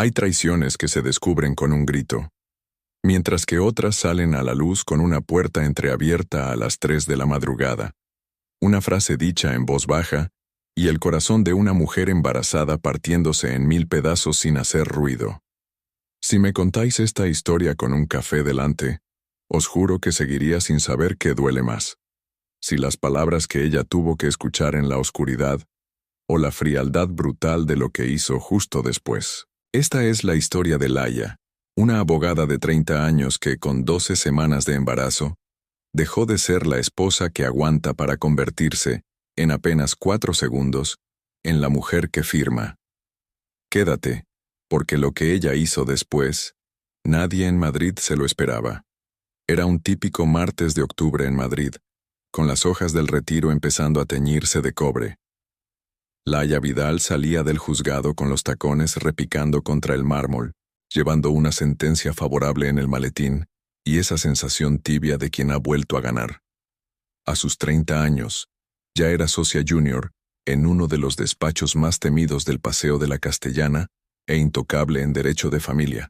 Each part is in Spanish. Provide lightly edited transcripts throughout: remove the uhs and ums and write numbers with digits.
Hay traiciones que se descubren con un grito, mientras que otras salen a la luz con una puerta entreabierta a las 3 de la madrugada, una frase dicha en voz baja, y el corazón de una mujer embarazada partiéndose en 1000 pedazos sin hacer ruido. Si me contáis esta historia con un café delante, os juro que seguiría sin saber qué duele más. Si las palabras que ella tuvo que escuchar en la oscuridad, o la frialdad brutal de lo que hizo justo después. Esta es la historia de Laia, una abogada de 30 años que, con 12 semanas de embarazo, dejó de ser la esposa que aguanta para convertirse, en apenas 4 segundos, en la mujer que firma. Quédate, porque lo que ella hizo después, nadie en Madrid se lo esperaba. Era un típico martes de octubre en Madrid, con las hojas del retiro empezando a teñirse de cobre. Laia Vidal salía del juzgado con los tacones repicando contra el mármol, llevando una sentencia favorable en el maletín y esa sensación tibia de quien ha vuelto a ganar. A sus 30 años, ya era socia junior en uno de los despachos más temidos del Paseo de la Castellana e intocable en derecho de familia.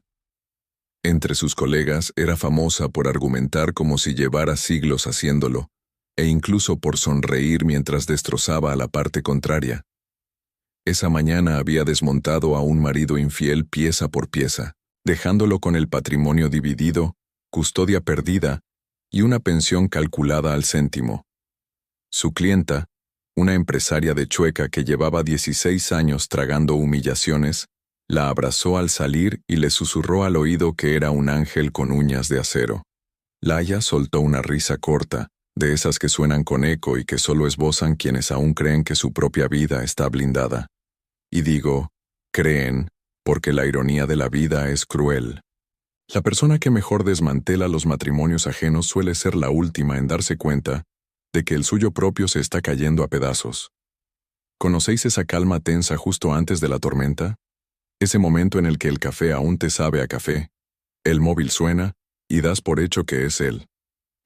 Entre sus colegas era famosa por argumentar como si llevara siglos haciéndolo, e incluso por sonreír mientras destrozaba a la parte contraria. Esa mañana había desmontado a un marido infiel pieza por pieza, dejándolo con el patrimonio dividido, custodia perdida y una pensión calculada al céntimo. Su clienta, una empresaria de Chueca que llevaba 16 años tragando humillaciones, la abrazó al salir y le susurró al oído que era un ángel con uñas de acero. Laia soltó una risa corta, de esas que suenan con eco y que solo esbozan quienes aún creen que su propia vida está blindada. Y digo, creen, porque la ironía de la vida es cruel. La persona que mejor desmantela los matrimonios ajenos suele ser la última en darse cuenta de que el suyo propio se está cayendo a pedazos. ¿Conocéis esa calma tensa justo antes de la tormenta? Ese momento en el que el café aún te sabe a café, el móvil suena y das por hecho que es él,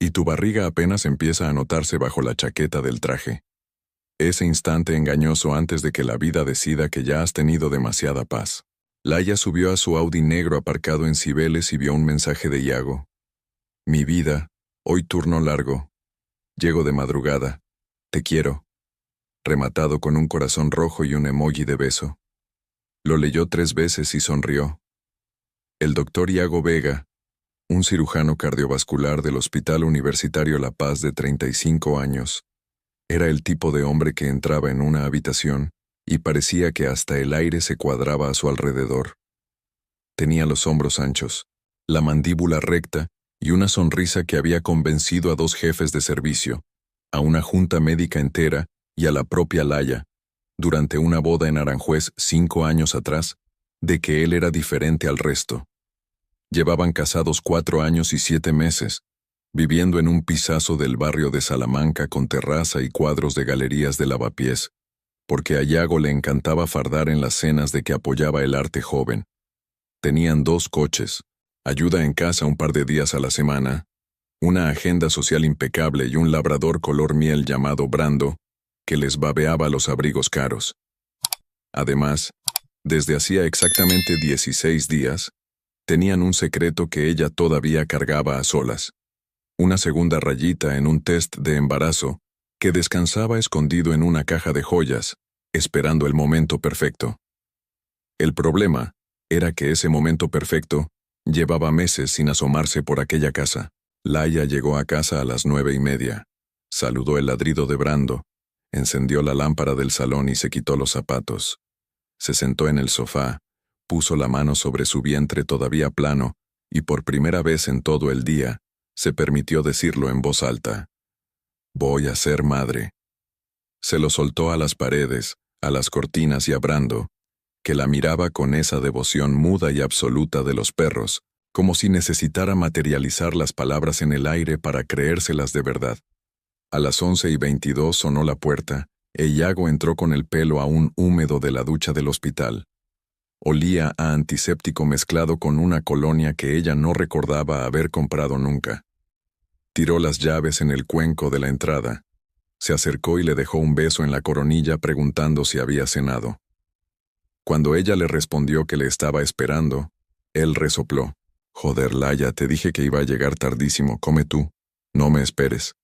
y tu barriga apenas empieza a notarse bajo la chaqueta del traje. Ese instante engañoso antes de que la vida decida que ya has tenido demasiada paz. Laia subió a su Audi negro aparcado en Cibeles y vio un mensaje de Iago. Mi vida, hoy turno largo. Llego de madrugada. Te quiero. Rematado con un corazón rojo y un emoji de beso. Lo leyó 3 veces y sonrió. El doctor Iago Vega, un cirujano cardiovascular del Hospital Universitario La Paz de 35 años, era el tipo de hombre que entraba en una habitación y parecía que hasta el aire se cuadraba a su alrededor. Tenía los hombros anchos, la mandíbula recta y una sonrisa que había convencido a 2 jefes de servicio, a una junta médica entera y a la propia Laia, durante una boda en Aranjuez 5 años atrás, de que él era diferente al resto. Llevaban casados 4 años y 7 meses, viviendo en un pisazo del barrio de Salamanca con terraza y cuadros de galerías de lavapiés, porque a Iago le encantaba fardar en las cenas de que apoyaba el arte joven. Tenían 2 coches, ayuda en casa un par de días a la semana, una agenda social impecable y un labrador color miel llamado Brando, que les babeaba los abrigos caros. Además, desde hacía exactamente 16 días, tenían un secreto que ella todavía cargaba a solas. Una segunda rayita en un test de embarazo que descansaba escondido en una caja de joyas, esperando el momento perfecto. El problema era que ese momento perfecto llevaba meses sin asomarse por aquella casa. Laia llegó a casa a las 9:30, saludó el ladrido de Brando, encendió la lámpara del salón y se quitó los zapatos. Se sentó en el sofá, puso la mano sobre su vientre todavía plano y por primera vez en todo el día se permitió decirlo en voz alta. Voy a ser madre. Se lo soltó a las paredes, a las cortinas y a Brando, que la miraba con esa devoción muda y absoluta de los perros, como si necesitara materializar las palabras en el aire para creérselas de verdad. A las 11:22 sonó la puerta, e Iago entró con el pelo aún húmedo de la ducha del hospital. Olía a antiséptico mezclado con una colonia que ella no recordaba haber comprado nunca. Tiró las llaves en el cuenco de la entrada. Se acercó y le dejó un beso en la coronilla preguntando si había cenado. Cuando ella le respondió que le estaba esperando, él resopló. Joder, Laia, te dije que iba a llegar tardísimo, come tú. No me esperes.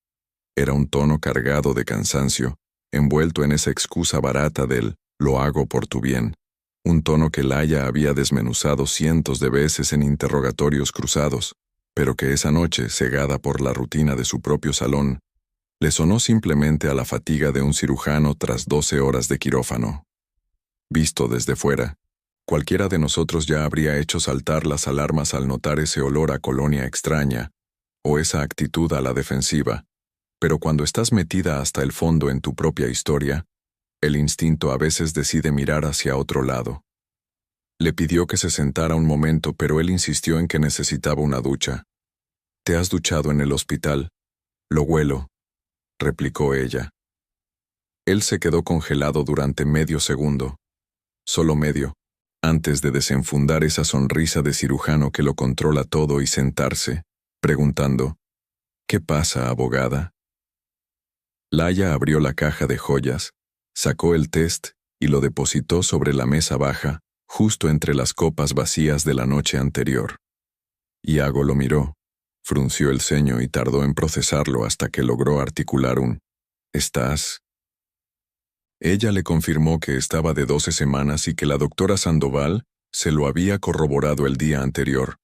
Era un tono cargado de cansancio, envuelto en esa excusa barata del «lo hago por tu bien», un tono que Laia había desmenuzado cientos de veces en interrogatorios cruzados, pero que esa noche, cegada por la rutina de su propio salón, le sonó simplemente a la fatiga de un cirujano tras 12 horas de quirófano. Visto desde fuera, cualquiera de nosotros ya habría hecho saltar las alarmas al notar ese olor a colonia extraña, o esa actitud a la defensiva, pero cuando estás metida hasta el fondo en tu propia historia, el instinto a veces decide mirar hacia otro lado. Le pidió que se sentara un momento, pero él insistió en que necesitaba una ducha. «¿Te has duchado en el hospital?» «Lo huelo», replicó ella. Él se quedó congelado durante medio segundo, solo medio, antes de desenfundar esa sonrisa de cirujano que lo controla todo y sentarse, preguntando, «¿Qué pasa, abogada?» Laia abrió la caja de joyas, sacó el test y lo depositó sobre la mesa baja, justo entre las copas vacías de la noche anterior. Iago lo miró, frunció el ceño y tardó en procesarlo hasta que logró articular un «¿Estás?» Ella le confirmó que estaba de 12 semanas y que la doctora Sandoval se lo había corroborado el día anterior.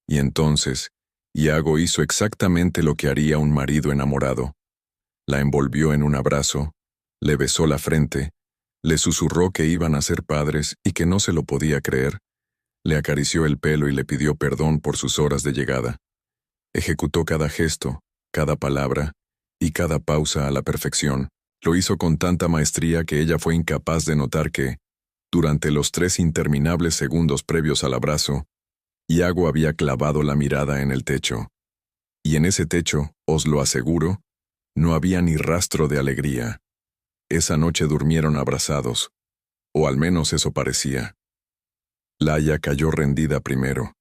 Y entonces, Iago hizo exactamente lo que haría un marido enamorado. La envolvió en un abrazo, le besó la frente, le susurró que iban a ser padres y que no se lo podía creer, le acarició el pelo y le pidió perdón por sus horas de llegada. Ejecutó cada gesto, cada palabra y cada pausa a la perfección. Lo hizo con tanta maestría que ella fue incapaz de notar que, durante los 3 interminables segundos previos al abrazo, Iago había clavado la mirada en el techo. Y en ese techo, os lo aseguro, no había ni rastro de alegría. Esa noche durmieron abrazados, o al menos eso parecía. Laia cayó rendida primero,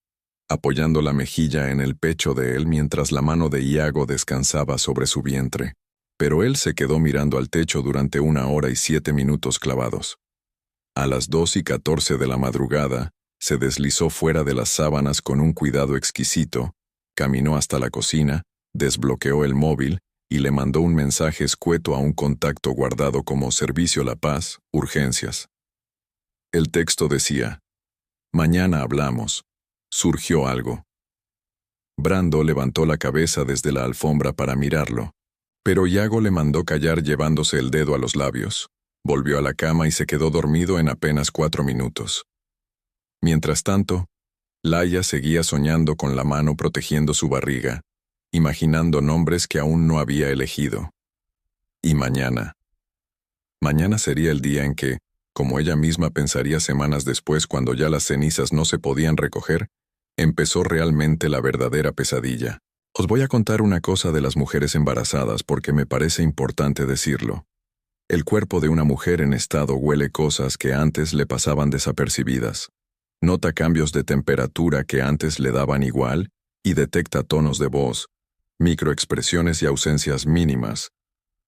apoyando la mejilla en el pecho de él mientras la mano de Iago descansaba sobre su vientre, pero él se quedó mirando al techo durante 1 hora y 7 minutos clavados. A las 2:14 de la madrugada, se deslizó fuera de las sábanas con un cuidado exquisito, caminó hasta la cocina, desbloqueó el móvil y le mandó un mensaje escueto a un contacto guardado como Servicio La Paz, urgencias. El texto decía, «Mañana hablamos. Surgió algo». Brando levantó la cabeza desde la alfombra para mirarlo, pero Iago le mandó callar llevándose el dedo a los labios. Volvió a la cama y se quedó dormido en apenas 4 minutos. Mientras tanto, Laia seguía soñando con la mano protegiendo su barriga, imaginando nombres que aún no había elegido. Y mañana. Mañana sería el día en que, como ella misma pensaría semanas después cuando ya las cenizas no se podían recoger, empezó realmente la verdadera pesadilla. Os voy a contar una cosa de las mujeres embarazadas porque me parece importante decirlo. El cuerpo de una mujer en estado huele cosas que antes le pasaban desapercibidas. Nota cambios de temperatura que antes le daban igual y detecta tonos de voz, microexpresiones y ausencias mínimas.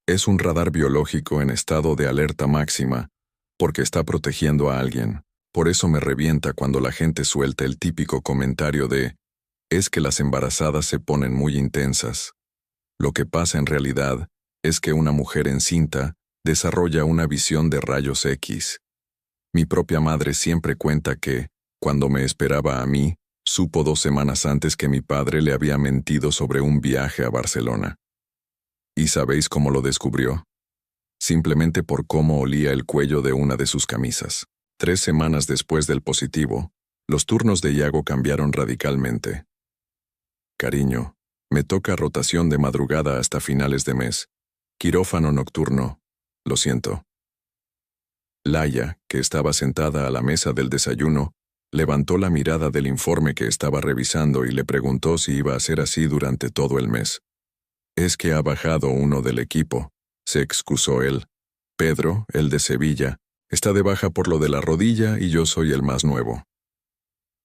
Es un radar biológico en estado de alerta máxima, porque está protegiendo a alguien. Por eso me revienta cuando la gente suelta el típico comentario de «es que las embarazadas se ponen muy intensas». Lo que pasa en realidad es que una mujer encinta desarrolla una visión de rayos X. Mi propia madre siempre cuenta que, cuando me esperaba a mí, supo 2 semanas antes que mi padre le había mentido sobre un viaje a Barcelona. ¿Y sabéis cómo lo descubrió? Simplemente por cómo olía el cuello de una de sus camisas. 3 semanas después del positivo, los turnos de Iago cambiaron radicalmente. Cariño, me toca rotación de madrugada hasta finales de mes. Quirófano nocturno. Lo siento. Laia, que estaba sentada a la mesa del desayuno, levantó la mirada del informe que estaba revisando y le preguntó si iba a ser así durante todo el mes. «Es que ha bajado uno del equipo», se excusó él. «Pedro, el de Sevilla, está de baja por lo de la rodilla y yo soy el más nuevo».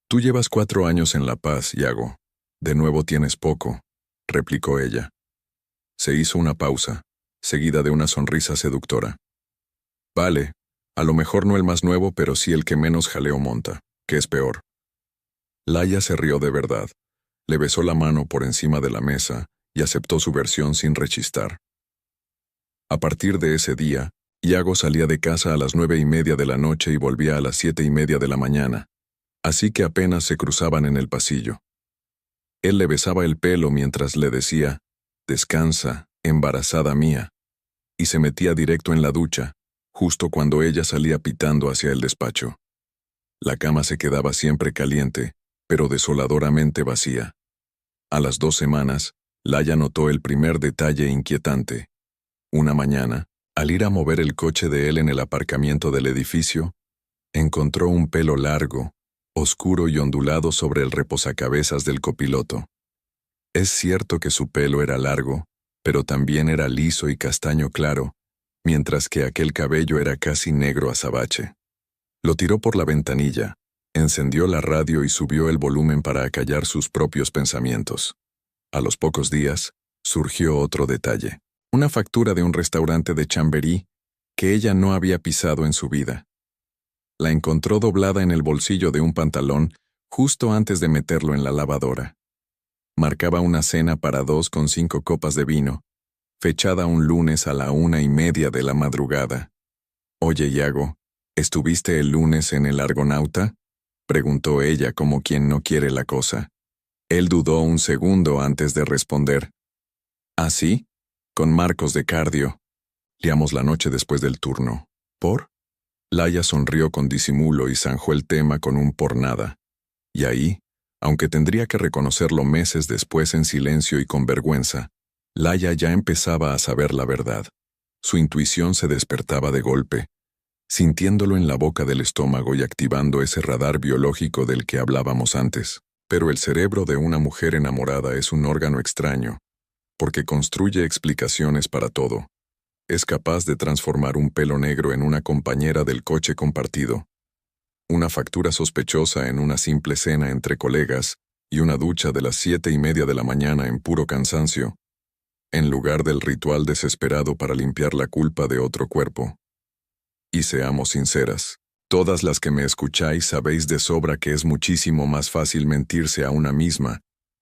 «Tú llevas 4 años en La Paz, Iago. De nuevo tienes poco», replicó ella. Se hizo una pausa, seguida de una sonrisa seductora. «Vale, A lo mejor no el más nuevo, pero sí el que menos jaleo monta, que es peor. Laia se rió de verdad. Le besó la mano por encima de la mesa y aceptó su versión sin rechistar. A partir de ese día, Iago salía de casa a las 9:30 de la noche y volvía a las 7:30 de la mañana, así que apenas se cruzaban en el pasillo. Él le besaba el pelo mientras le decía, «Descansa, embarazada mía», y se metía directo en la ducha, justo cuando ella salía pitando hacia el despacho. La cama se quedaba siempre caliente, pero desoladoramente vacía. A las 2 semanas, Laia notó el primer detalle inquietante. Una mañana, al ir a mover el coche de él en el aparcamiento del edificio, encontró un pelo largo, oscuro y ondulado sobre el reposacabezas del copiloto. Es cierto que su pelo era largo, pero también era liso y castaño claro, mientras que aquel cabello era casi negro azabache. Lo tiró por la ventanilla, encendió la radio y subió el volumen para acallar sus propios pensamientos. A los pocos días, surgió otro detalle. Una factura de un restaurante de Chamberí que ella no había pisado en su vida. La encontró doblada en el bolsillo de un pantalón justo antes de meterlo en la lavadora. Marcaba una cena para 2 con 5 copas de vino, fechada un lunes a la 1:30 de la madrugada. «Oye, Iago, ¿estuviste el lunes en el Argonauta?», preguntó ella como quien no quiere la cosa. Él dudó un segundo antes de responder. «¿Ah, sí? Con Marcos de cardio. Liamos la noche después del turno. ¿Por?». Laia sonrió con disimulo y zanjó el tema con un por nada. Y ahí, aunque tendría que reconocerlo meses después en silencio y con vergüenza, Laia ya empezaba a saber la verdad. Su intuición se despertaba de golpe, sintiéndolo en la boca del estómago y activando ese radar biológico del que hablábamos antes. Pero el cerebro de una mujer enamorada es un órgano extraño, porque construye explicaciones para todo. Es capaz de transformar un pelo negro en una compañera del coche compartido, una factura sospechosa en una simple cena entre colegas y una ducha de las 7:30 de la mañana en puro cansancio, en lugar del ritual desesperado para limpiar la culpa de otro cuerpo. Y seamos sinceras, todas las que me escucháis sabéis de sobra que es muchísimo más fácil mentirse a una misma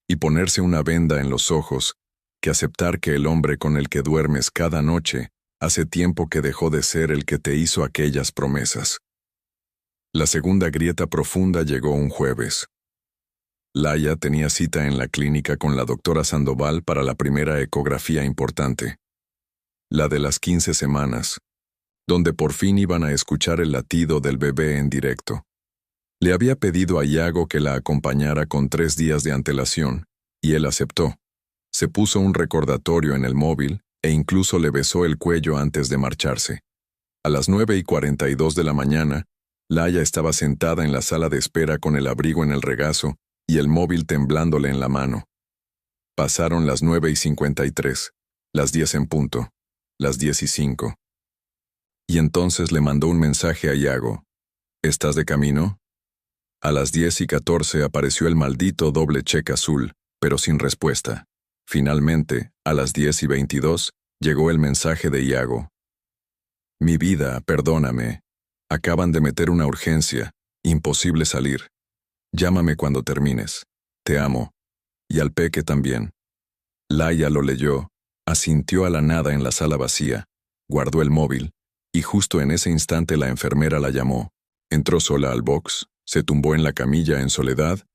y ponerse una venda en los ojos que aceptar que el hombre con el que duermes cada noche hace tiempo que dejó de ser el que te hizo aquellas promesas. La segunda grieta profunda llegó un jueves. Laia tenía cita en la clínica con la doctora Sandoval para la primera ecografía importante, la de las 15 semanas, donde por fin iban a escuchar el latido del bebé en directo. Le había pedido a Iago que la acompañara con 3 días de antelación, y él aceptó. Se puso un recordatorio en el móvil e incluso le besó el cuello antes de marcharse. A las 9:42 de la mañana, Laia estaba sentada en la sala de espera con el abrigo en el regazo y el móvil temblándole en la mano. Pasaron las 9:53, las 10 en punto, las 10:05. Y entonces le mandó un mensaje a Iago. «¿Estás de camino?». A las 10:14 apareció el maldito doble check azul, pero sin respuesta. Finalmente, a las 10:22, llegó el mensaje de Iago. «Mi vida, perdóname. Acaban de meter una urgencia. Imposible salir. Llámame cuando termines. Te amo. Y al peque también». Laia lo leyó, asintió a la nada en la sala vacía, guardó el móvil, y justo en ese instante la enfermera la llamó. Entró sola al box, se tumbó en la camilla en soledad,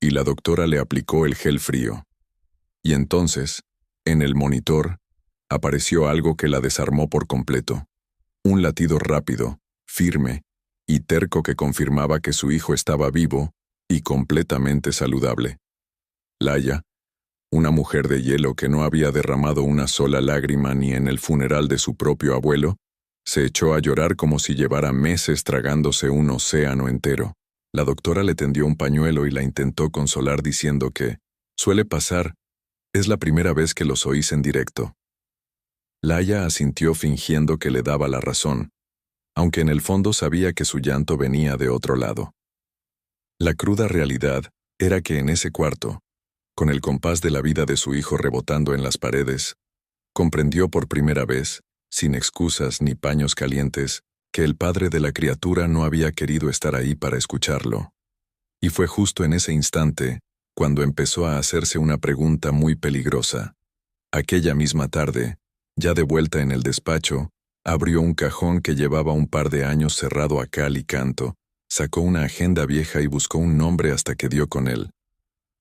y la doctora le aplicó el gel frío. Y entonces, en el monitor, apareció algo que la desarmó por completo. Un latido rápido, firme y terco que confirmaba que su hijo estaba vivo y completamente saludable. Laia, una mujer de hielo que no había derramado una sola lágrima ni en el funeral de su propio abuelo, se echó a llorar como si llevara meses tragándose un océano entero. La doctora le tendió un pañuelo y la intentó consolar diciendo que «suele pasar, es la primera vez que los oís en directo». Laia asintió fingiendo que le daba la razón, aunque en el fondo sabía que su llanto venía de otro lado. La cruda realidad era que en ese cuarto, con el compás de la vida de su hijo rebotando en las paredes, comprendió por primera vez, sin excusas ni paños calientes, que el padre de la criatura no había querido estar ahí para escucharlo. Y fue justo en ese instante cuando empezó a hacerse una pregunta muy peligrosa. Aquella misma tarde, ya de vuelta en el despacho, abrió un cajón que llevaba un par de años cerrado a cal y canto, sacó una agenda vieja y buscó un nombre hasta que dio con él.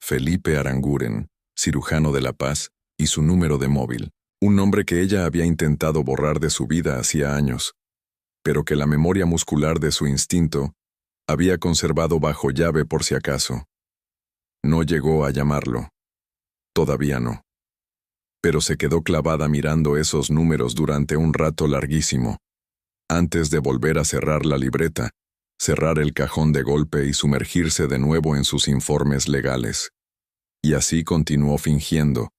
Felipe Aranguren, cirujano de La Paz, y su número de móvil. Un nombre que ella había intentado borrar de su vida hacía años, pero que la memoria muscular de su instinto había conservado bajo llave por si acaso. No llegó a llamarlo. Todavía no. Pero se quedó clavada mirando esos números durante un rato larguísimo, antes de volver a cerrar la libreta, cerrar el cajón de golpe y sumergirse de nuevo en sus informes legales. Y así continuó fingiendo,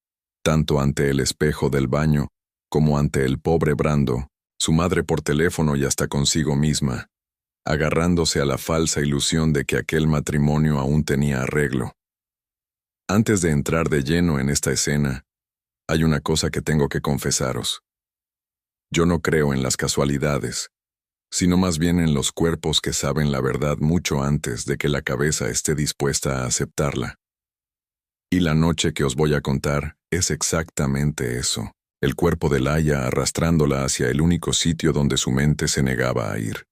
tanto ante el espejo del baño, como ante el pobre Brando, su madre por teléfono y hasta consigo misma, agarrándose a la falsa ilusión de que aquel matrimonio aún tenía arreglo. Antes de entrar de lleno en esta escena, hay una cosa que tengo que confesaros. Yo no creo en las casualidades, sino más bien en los cuerpos que saben la verdad mucho antes de que la cabeza esté dispuesta a aceptarla. Y la noche que os voy a contar es exactamente eso, el cuerpo de Laia arrastrándola hacia el único sitio donde su mente se negaba a ir.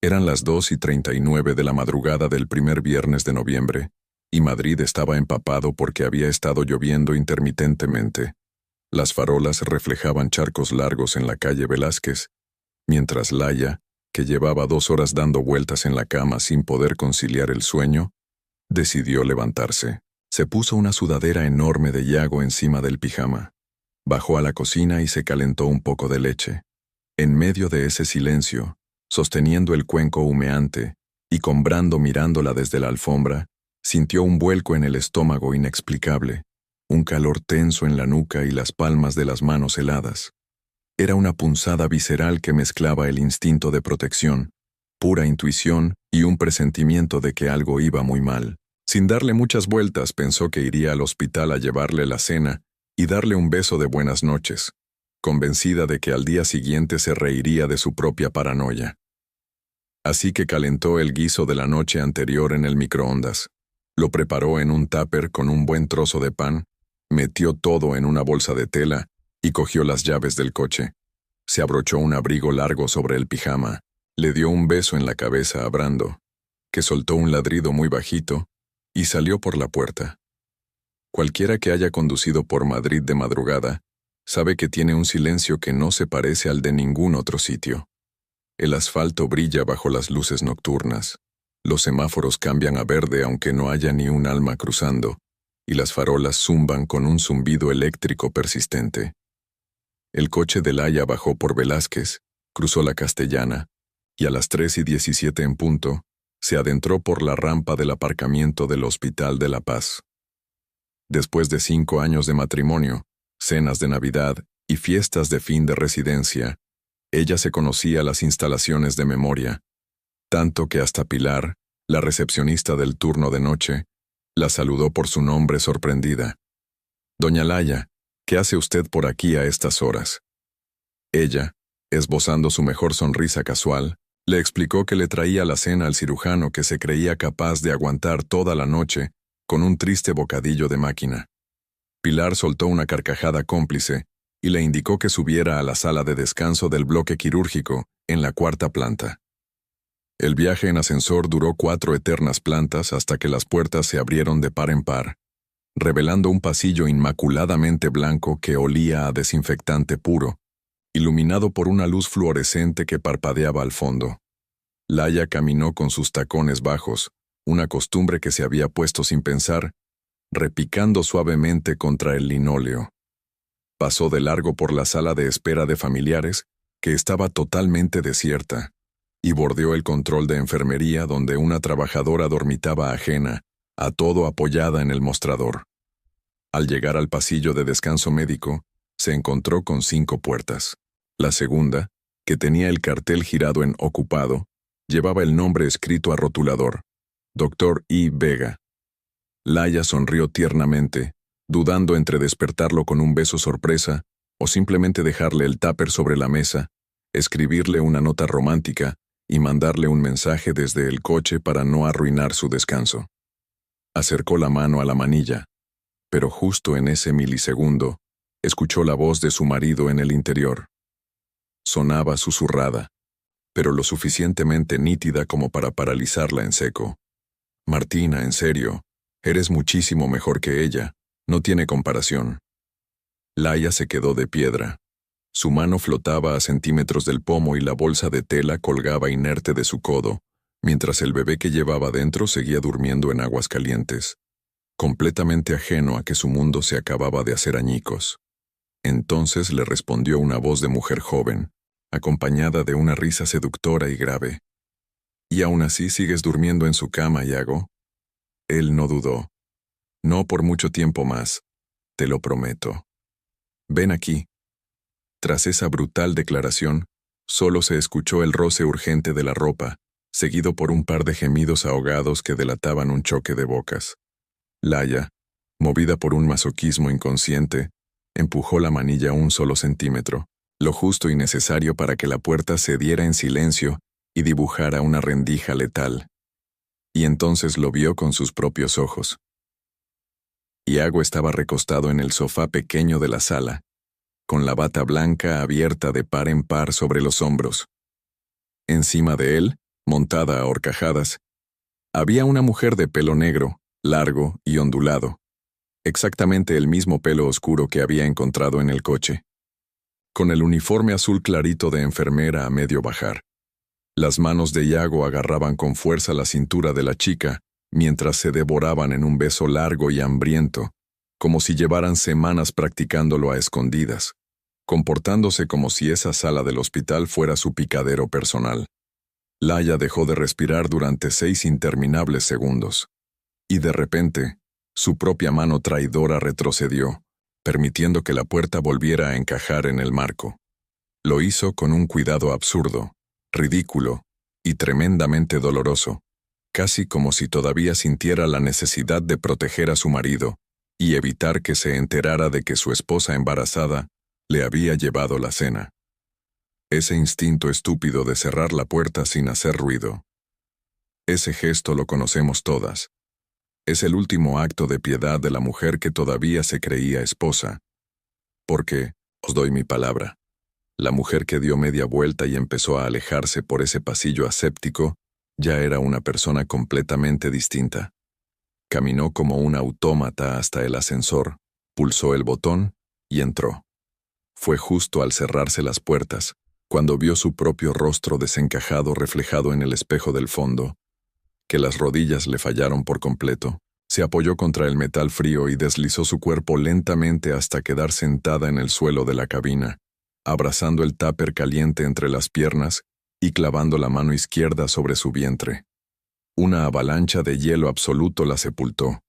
Eran las 2:39 de la madrugada del primer viernes de noviembre, y Madrid estaba empapado porque había estado lloviendo intermitentemente. Las farolas reflejaban charcos largos en la calle Velázquez, mientras Laia, que llevaba 2 horas dando vueltas en la cama sin poder conciliar el sueño, decidió levantarse. Se puso una sudadera enorme de Yago encima del pijama. Bajó a la cocina y se calentó un poco de leche. En medio de ese silencio, sosteniendo el cuenco humeante y con Brando mirándola desde la alfombra, sintió un vuelco en el estómago inexplicable, un calor tenso en la nuca y las palmas de las manos heladas. Era una punzada visceral que mezclaba el instinto de protección, pura intuición y un presentimiento de que algo iba muy mal. Sin darle muchas vueltas, pensó que iría al hospital a llevarle la cena y darle un beso de buenas noches, convencida de que al día siguiente se reiría de su propia paranoia. Así que calentó el guiso de la noche anterior en el microondas. Lo preparó en un tupper con un buen trozo de pan, metió todo en una bolsa de tela y cogió las llaves del coche. Se abrochó un abrigo largo sobre el pijama, le dio un beso en la cabeza a Brando, que soltó un ladrido muy bajito, y salió por la puerta. Cualquiera que haya conducido por Madrid de madrugada, sabe que tiene un silencio que no se parece al de ningún otro sitio. El asfalto brilla bajo las luces nocturnas, los semáforos cambian a verde aunque no haya ni un alma cruzando, y las farolas zumban con un zumbido eléctrico persistente. El coche de Laia bajó por Velázquez, cruzó la Castellana, y a las 3:17 en punto, se adentró por la rampa del aparcamiento del Hospital de La Paz. Después de 5 años de matrimonio, cenas de Navidad y fiestas de fin de residencia, ella se conocía las instalaciones de memoria, tanto que hasta Pilar, la recepcionista del turno de noche, la saludó por su nombre sorprendida. «Doña Laia, ¿qué hace usted por aquí a estas horas?» Ella, esbozando su mejor sonrisa casual, le explicó que le traía la cena al cirujano que se creía capaz de aguantar toda la noche con un triste bocadillo de máquina. Pilar soltó una carcajada cómplice y le indicó que subiera a la sala de descanso del bloque quirúrgico, en la 4ª planta. El viaje en ascensor duró 4 eternas plantas hasta que las puertas se abrieron de par en par, revelando un pasillo inmaculadamente blanco que olía a desinfectante puro, iluminado por una luz fluorescente que parpadeaba al fondo. Laia caminó con sus tacones bajos, una costumbre que se había puesto sin pensar, repicando suavemente contra el linóleo. Pasó de largo por la sala de espera de familiares, que estaba totalmente desierta, y bordeó el control de enfermería donde una trabajadora dormitaba ajena, a todo apoyada en el mostrador. Al llegar al pasillo de descanso médico, se encontró con 5 puertas. La segunda, que tenía el cartel girado en ocupado, llevaba el nombre escrito a rotulador, Dr. I. Vega. Laia sonrió tiernamente, dudando entre despertarlo con un beso sorpresa o simplemente dejarle el tupper sobre la mesa escribirle una nota romántica y mandarle un mensaje desde el coche para no arruinar su descanso. Acercó la mano a la manilla, pero justo en ese milisegundo, escuchó la voz de su marido en el interior. Sonaba susurrada, pero lo suficientemente nítida como para paralizarla en seco. Martina, en serio, eres muchísimo mejor que ella, no tiene comparación. Laia se quedó de piedra. Su mano flotaba a centímetros del pomo y la bolsa de tela colgaba inerte de su codo, mientras el bebé que llevaba dentro seguía durmiendo en aguas calientes, completamente ajeno a que su mundo se acababa de hacer añicos. Entonces le respondió una voz de mujer joven, acompañada de una risa seductora y grave. «¿Y aún así sigues durmiendo en su cama, Iago?» Él no dudó. «No por mucho tiempo más, te lo prometo. Ven aquí». Tras esa brutal declaración, solo se escuchó el roce urgente de la ropa, seguido por un par de gemidos ahogados que delataban un choque de bocas. Laia, movida por un masoquismo inconsciente, empujó la manilla un solo centímetro, lo justo y necesario para que la puerta cediera en silencio y dibujara una rendija letal. Y entonces lo vio con sus propios ojos. Iago estaba recostado en el sofá pequeño de la sala, con la bata blanca abierta de par en par sobre los hombros. Encima de él, montada a horcajadas, había una mujer de pelo negro, largo y ondulado, exactamente el mismo pelo oscuro que había encontrado en el coche, con el uniforme azul clarito de enfermera a medio bajar. Las manos de Iago agarraban con fuerza la cintura de la chica, mientras se devoraban en un beso largo y hambriento, como si llevaran semanas practicándolo a escondidas, comportándose como si esa sala del hospital fuera su picadero personal. Laia dejó de respirar durante 6 interminables segundos, y de repente, su propia mano traidora retrocedió, permitiendo que la puerta volviera a encajar en el marco. Lo hizo con un cuidado absurdo, ridículo y tremendamente doloroso, casi como si todavía sintiera la necesidad de proteger a su marido y evitar que se enterara de que su esposa embarazada le había llevado la cena. Ese instinto estúpido de cerrar la puerta sin hacer ruido. Ese gesto lo conocemos todas. Es el último acto de piedad de la mujer que todavía se creía esposa. Porque, os doy mi palabra, la mujer que dio media vuelta y empezó a alejarse por ese pasillo aséptico ya era una persona completamente distinta. Caminó como un autómata hasta el ascensor, pulsó el botón y entró. Fue justo al cerrarse las puertas, cuando vio su propio rostro desencajado reflejado en el espejo del fondo, que las rodillas le fallaron por completo. Se apoyó contra el metal frío y deslizó su cuerpo lentamente hasta quedar sentada en el suelo de la cabina, abrazando el tupper caliente entre las piernas y clavando la mano izquierda sobre su vientre. Una avalancha de hielo absoluto la sepultó.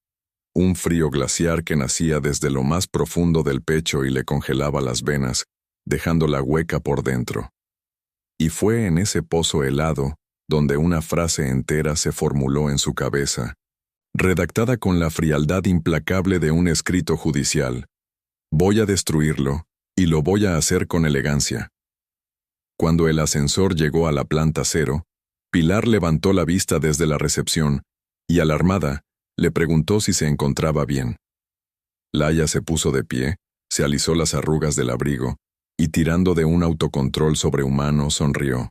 Un frío glaciar que nacía desde lo más profundo del pecho y le congelaba las venas, dejándola hueca por dentro. Y fue en ese pozo helado donde una frase entera se formuló en su cabeza, redactada con la frialdad implacable de un escrito judicial. Voy a destruirlo, y lo voy a hacer con elegancia. Cuando el ascensor llegó a la planta 0, Pilar levantó la vista desde la recepción y, alarmada, le preguntó si se encontraba bien. Laia se puso de pie, se alisó las arrugas del abrigo y, tirando de un autocontrol sobrehumano, sonrió.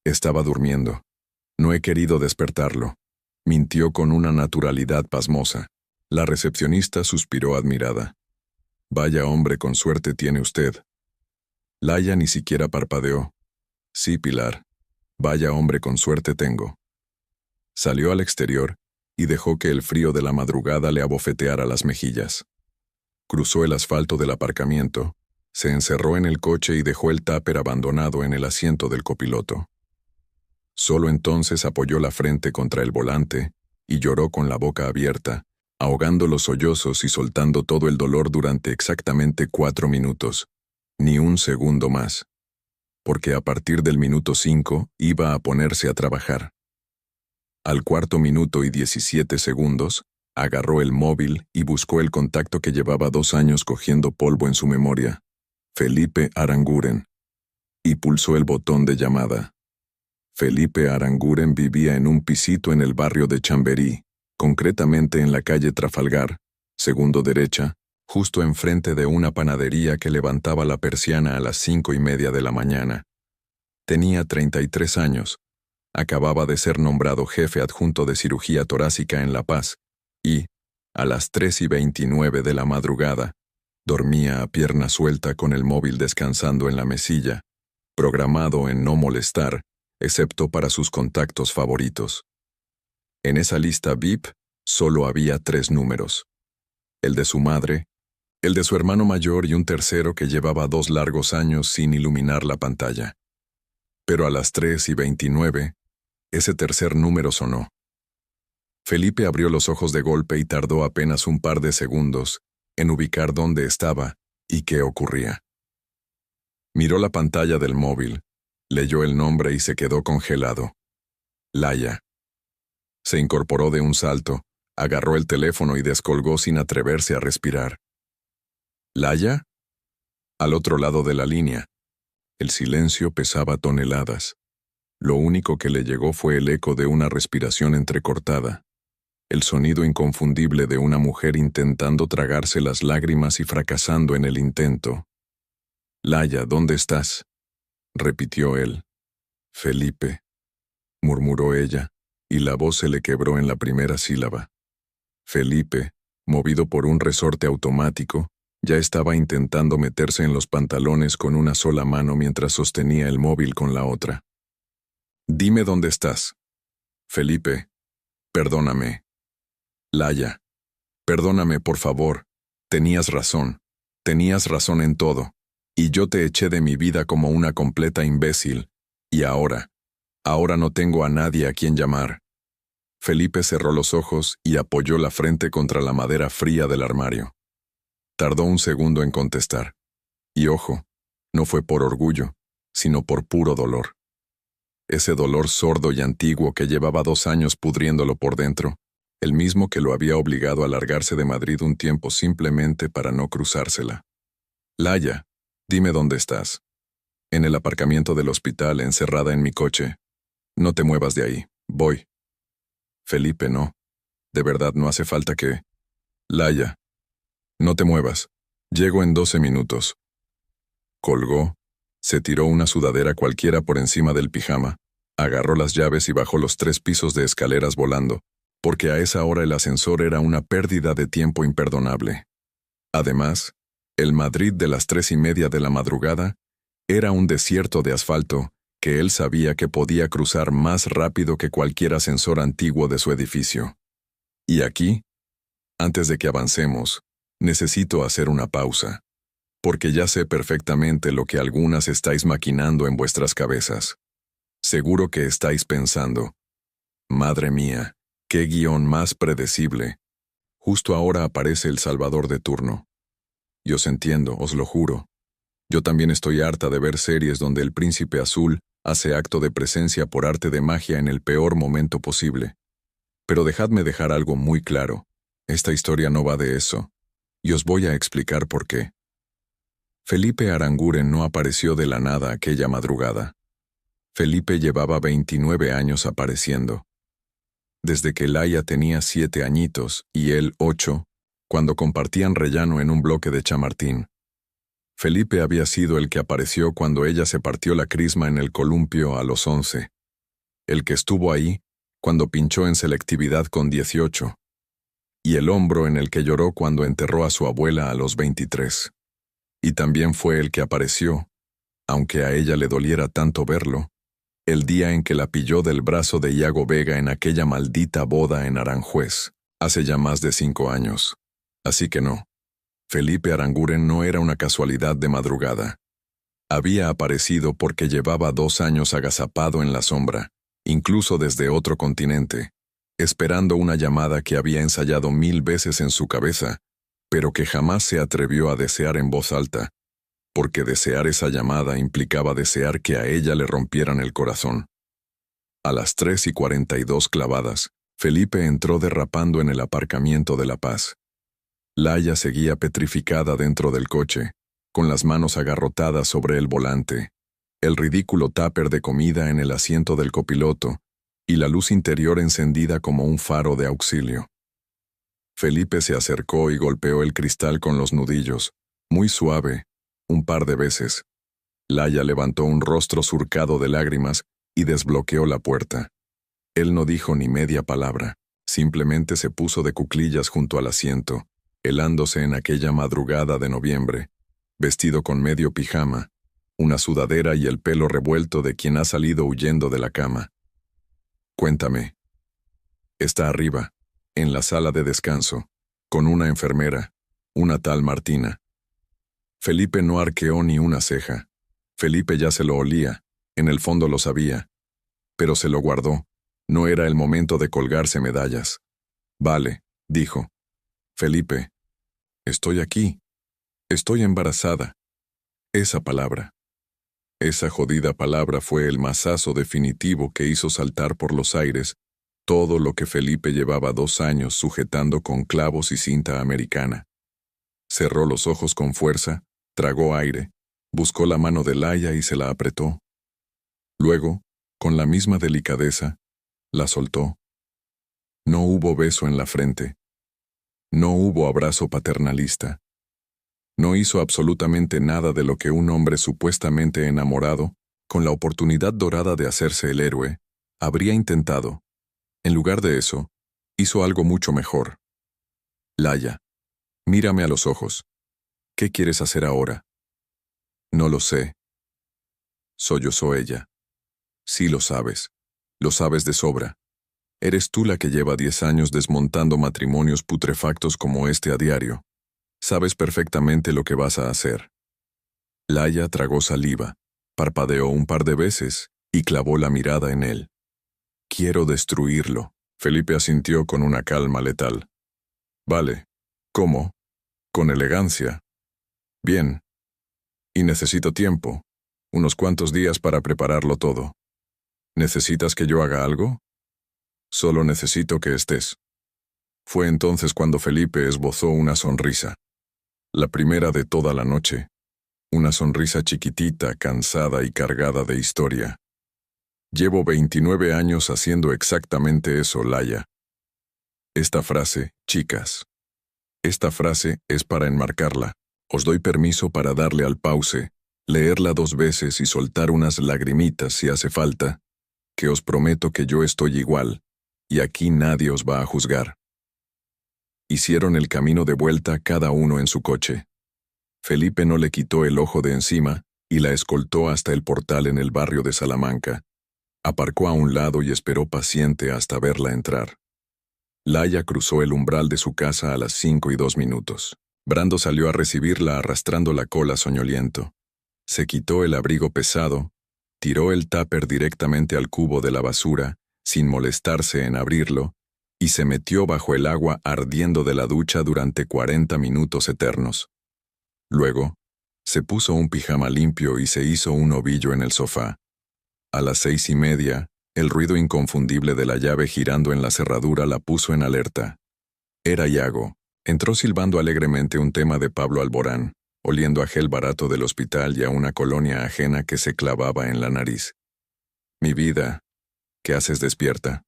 Estaba durmiendo. No he querido despertarlo. Mintió con una naturalidad pasmosa. La recepcionista suspiró admirada. Vaya hombre con suerte tiene usted. Laia ni siquiera parpadeó. Sí, Pilar. Vaya hombre con suerte tengo. Salió al exterior y dejó que el frío de la madrugada le abofeteara las mejillas. Cruzó el asfalto del aparcamiento, se encerró en el coche y dejó el tupper abandonado en el asiento del copiloto. Solo entonces apoyó la frente contra el volante y lloró con la boca abierta, ahogando los sollozos y soltando todo el dolor durante exactamente 4 minutos, ni un segundo más, porque a partir del minuto 5 iba a ponerse a trabajar. Al 4 minuto y 17 segundos, agarró el móvil y buscó el contacto que llevaba 2 años cogiendo polvo en su memoria. Felipe Aranguren. y pulsó el botón de llamada. Felipe Aranguren vivía en un pisito en el barrio de Chamberí, concretamente en la calle Trafalgar, segundo derecha, justo enfrente de una panadería que levantaba la persiana a las 5:30 de la mañana. Tenía 33 años, acababa de ser nombrado jefe adjunto de cirugía torácica en La Paz, y, a las 3:29 de la madrugada, dormía a pierna suelta con el móvil descansando en la mesilla, programado en no molestar, excepto para sus contactos favoritos. En esa lista VIP solo había 3 números: el de su madre, el de su hermano mayor y un tercero que llevaba 2 largos años sin iluminar la pantalla. Pero a las 3:29, ese tercer número sonó. Felipe abrió los ojos de golpe y tardó apenas un par de segundos en ubicar dónde estaba y qué ocurría. Miró la pantalla del móvil, leyó el nombre y se quedó congelado. Laya. Se incorporó de un salto, agarró el teléfono y descolgó sin atreverse a respirar. ¿Laya? Al otro lado de la línea. El silencio pesaba toneladas. Lo único que le llegó fue el eco de una respiración entrecortada, el sonido inconfundible de una mujer intentando tragarse las lágrimas y fracasando en el intento. «Laya, ¿dónde estás?», repitió él. «Felipe», murmuró ella, y la voz se le quebró en la primera sílaba. Felipe, movido por un resorte automático, ya estaba intentando meterse en los pantalones con una sola mano mientras sostenía el móvil con la otra. «Dime dónde estás. Felipe, perdóname. Laya, perdóname, por favor. Tenías razón en todo. Y yo te eché de mi vida como una completa imbécil. Y ahora no tengo a nadie a quien llamar». Felipe cerró los ojos y apoyó la frente contra la madera fría del armario. Tardó un segundo en contestar. Y ojo, no fue por orgullo, sino por puro dolor. Ese dolor sordo y antiguo que llevaba 2 años pudriéndolo por dentro, el mismo que lo había obligado a largarse de Madrid un tiempo simplemente para no cruzársela. «Laya, dime dónde estás». «En el aparcamiento del hospital, encerrada en mi coche. No te muevas de ahí, voy». «Felipe, no. De verdad no hace falta que...». «Laya, no te muevas. Llego en 12 minutos». Colgó, se tiró una sudadera cualquiera por encima del pijama, agarró las llaves y bajó los 3 pisos de escaleras volando, porque a esa hora el ascensor era una pérdida de tiempo imperdonable. Además, el Madrid de las 3:30 de la madrugada era un desierto de asfalto que él sabía que podía cruzar más rápido que cualquier ascensor antiguo de su edificio. Y aquí, antes de que avancemos, necesito hacer una pausa, porque ya sé perfectamente lo que algunas estáis maquinando en vuestras cabezas. Seguro que estáis pensando, «Madre mía, qué guión más predecible. Justo ahora aparece el salvador de turno». Y os entiendo, os lo juro. Yo también estoy harta de ver series donde el príncipe azul hace acto de presencia por arte de magia en el peor momento posible. Pero dejadme dejar algo muy claro. Esta historia no va de eso. Y os voy a explicar por qué. Felipe Aranguren no apareció de la nada aquella madrugada. Felipe llevaba 29 años apareciendo. Desde que Laya tenía 7 añitos y él 8, cuando compartían rellano en un bloque de Chamartín. Felipe había sido el que apareció cuando ella se partió la crisma en el columpio a los 11. El que estuvo ahí cuando pinchó en selectividad con 18. Y el hombro en el que lloró cuando enterró a su abuela a los 23. Y también fue el que apareció, aunque a ella le doliera tanto verlo, el día en que la pilló del brazo de Iago Vega en aquella maldita boda en Aranjuez, hace ya más de 5 años. Así que no. Felipe Aranguren no era una casualidad de madrugada. Había aparecido porque llevaba 2 años agazapado en la sombra, incluso desde otro continente, esperando una llamada que había ensayado 1000 veces en su cabeza, pero que jamás se atrevió a desear en voz alta, porque desear esa llamada implicaba desear que a ella le rompieran el corazón. A las 3:42 clavadas, Felipe entró derrapando en el aparcamiento de La Paz. Laya seguía petrificada dentro del coche, con las manos agarrotadas sobre el volante. el ridículo tupper de comida en el asiento del copiloto y la luz interior encendida como un faro de auxilio. Felipe se acercó y golpeó el cristal con los nudillos, muy suave, un par de veces. Laia levantó un rostro surcado de lágrimas y desbloqueó la puerta. Él no dijo ni media palabra, simplemente se puso de cuclillas junto al asiento, helándose en aquella madrugada de noviembre, vestido con medio pijama, una sudadera y el pelo revuelto de quien ha salido huyendo de la cama. Cuéntame. Está arriba, en la sala de descanso, con una enfermera, una tal Martina. Felipe no arqueó ni una ceja. Felipe ya se lo olía, en el fondo lo sabía. Pero se lo guardó. No era el momento de colgarse medallas. Vale, dijo. Felipe, estoy aquí. Estoy embarazada. Esa palabra. Esa jodida palabra fue el mazazo definitivo que hizo saltar por los aires todo lo que Felipe llevaba 2 años sujetando con clavos y cinta americana. Cerró los ojos con fuerza, tragó aire, buscó la mano de Laia y se la apretó. Luego, con la misma delicadeza, la soltó. No hubo beso en la frente. No hubo abrazo paternalista. No hizo absolutamente nada de lo que un hombre supuestamente enamorado, con la oportunidad dorada de hacerse el héroe, habría intentado. En lugar de eso, hizo algo mucho mejor. Laia, mírame a los ojos. ¿Qué quieres hacer ahora? No lo sé. Sollozó ella. Sí lo sabes de sobra. Eres tú la que lleva 10 años desmontando matrimonios putrefactos como este a diario. Sabes perfectamente lo que vas a hacer. Laia tragó saliva, parpadeó un par de veces y clavó la mirada en él. Quiero destruirlo. Felipe asintió con una calma letal. Vale. ¿Cómo? Con elegancia. Bien. Y necesito tiempo. Unos cuantos días para prepararlo todo. ¿Necesitas que yo haga algo? Solo necesito que estés. Fue entonces cuando Felipe esbozó una sonrisa. La primera de toda la noche. Una sonrisa chiquitita, cansada y cargada de historia. Llevo 29 años haciendo exactamente eso, Laia. Esta frase, chicas. Esta frase es para enmarcarla. Os doy permiso para darle al pause, leerla 2 veces y soltar unas lagrimitas si hace falta, que os prometo que yo estoy igual, y aquí nadie os va a juzgar. Hicieron el camino de vuelta cada uno en su coche. Felipe no le quitó el ojo de encima y la escoltó hasta el portal en el barrio de Salamanca. Aparcó a un lado y esperó paciente hasta verla entrar. Laia cruzó el umbral de su casa a las 5:02. Brando salió a recibirla arrastrando la cola soñoliento. Se quitó el abrigo pesado, tiró el tupper directamente al cubo de la basura, sin molestarse en abrirlo, y se metió bajo el agua ardiendo de la ducha durante 40 minutos eternos. Luego, se puso un pijama limpio y se hizo un ovillo en el sofá. A las 6:30, el ruido inconfundible de la llave girando en la cerradura la puso en alerta. Era Iago. Entró silbando alegremente un tema de Pablo Alborán, oliendo a gel barato del hospital y a una colonia ajena que se clavaba en la nariz. Mi vida, ¿qué haces despierta?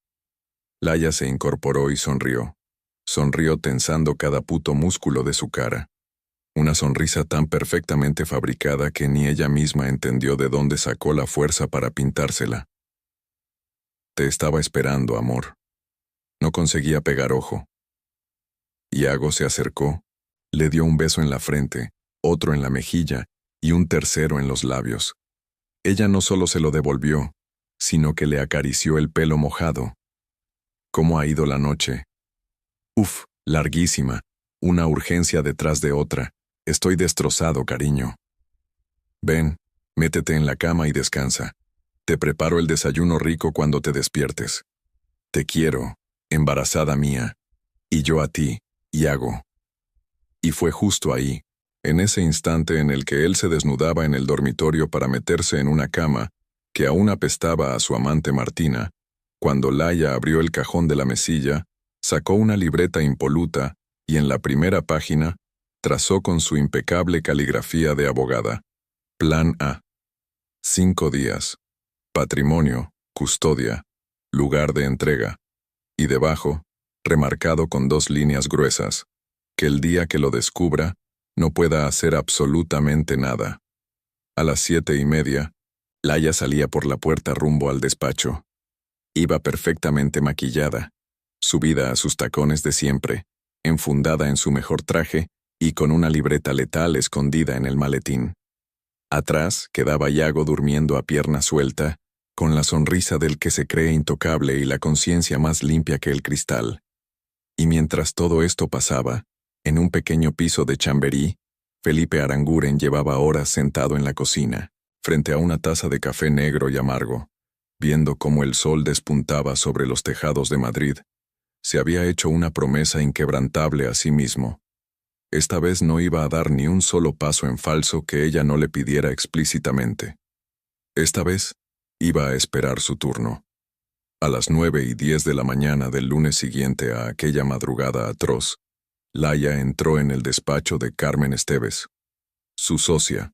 Laia se incorporó y sonrió. Sonrió tensando cada puto músculo de su cara. Una sonrisa tan perfectamente fabricada que ni ella misma entendió de dónde sacó la fuerza para pintársela. Te estaba esperando, amor. No conseguía pegar ojo. Iago se acercó, le dio un beso en la frente, otro en la mejilla y un tercero en los labios. Ella no solo se lo devolvió, sino que le acarició el pelo mojado. ¿Cómo ha ido la noche? Uf, larguísima, una urgencia detrás de otra. Estoy destrozado, cariño. Ven, métete en la cama y descansa. Te preparo el desayuno rico cuando te despiertes. Te quiero, embarazada mía. Y yo a ti, Iago. Y fue justo ahí, en ese instante en el que él se desnudaba en el dormitorio para meterse en una cama, que aún apestaba a su amante Martina, cuando Laia abrió el cajón de la mesilla, sacó una libreta impoluta y en la primera página trazó con su impecable caligrafía de abogada: Plan A. 5 días. Patrimonio, custodia, lugar de entrega. Y debajo, remarcado con 2 líneas gruesas, que el día que lo descubra, no pueda hacer absolutamente nada. A las 7:30, Laia salía por la puerta rumbo al despacho. Iba perfectamente maquillada, subida a sus tacones de siempre, enfundada en su mejor traje y con una libreta letal escondida en el maletín. Atrás quedaba Yago durmiendo a pierna suelta, con la sonrisa del que se cree intocable y la conciencia más limpia que el cristal. Y mientras todo esto pasaba, en un pequeño piso de Chamberí, Felipe Aranguren llevaba horas sentado en la cocina, frente a una taza de café negro y amargo, viendo cómo el sol despuntaba sobre los tejados de Madrid. Se había hecho una promesa inquebrantable a sí mismo. Esta vez no iba a dar ni un solo paso en falso que ella no le pidiera explícitamente. Esta vez iba a esperar su turno. A las 9:10 de la mañana del lunes siguiente a aquella madrugada atroz, Laia entró en el despacho de Carmen Esteves, su socia,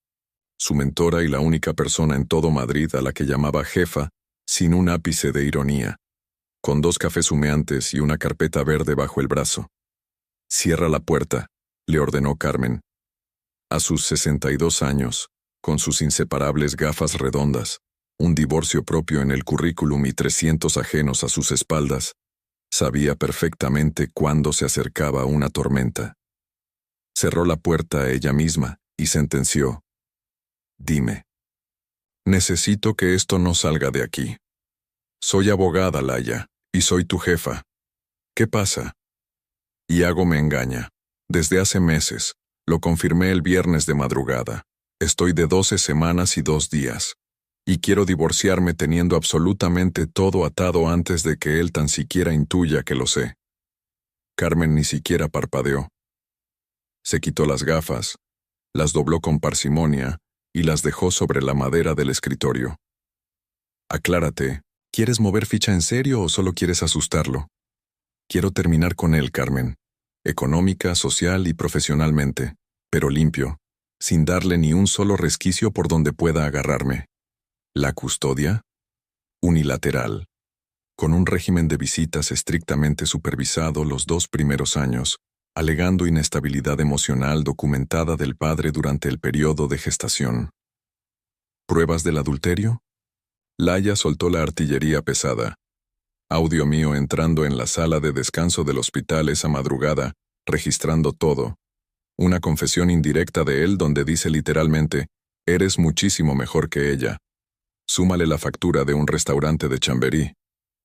su mentora y la única persona en todo Madrid a la que llamaba jefa, sin un ápice de ironía, con 2 cafés humeantes y una carpeta verde bajo el brazo. «Cierra la puerta», le ordenó Carmen. A sus 62 años, con sus inseparables gafas redondas, un divorcio propio en el currículum y 300 ajenos a sus espaldas, sabía perfectamente cuándo se acercaba una tormenta. Cerró la puerta a ella misma y sentenció: «Dime. Necesito que esto no salga de aquí. Soy abogada, Laia, y soy tu jefa. ¿Qué pasa?» Iago me engaña. Desde hace meses. Lo confirmé el viernes de madrugada. Estoy de 12 semanas y 2 días. Y quiero divorciarme teniendo absolutamente todo atado antes de que él tan siquiera intuya que lo sé. Carmen ni siquiera parpadeó. Se quitó las gafas, las dobló con parsimonia y las dejó sobre la madera del escritorio. Aclárate, ¿quieres mover ficha en serio o solo quieres asustarlo? Quiero terminar con él, Carmen. Económica, social y profesionalmente, pero limpio, sin darle ni un solo resquicio por donde pueda agarrarme. ¿La custodia? Unilateral, con un régimen de visitas estrictamente supervisado los 2 primeros años, alegando inestabilidad emocional documentada del padre durante el periodo de gestación. ¿Pruebas del adulterio? Laia soltó la artillería pesada. Audio mío entrando en la sala de descanso del hospital esa madrugada, registrando todo. Una confesión indirecta de él donde dice literalmente: «Eres muchísimo mejor que ella». Súmale la factura de un restaurante de Chamberí,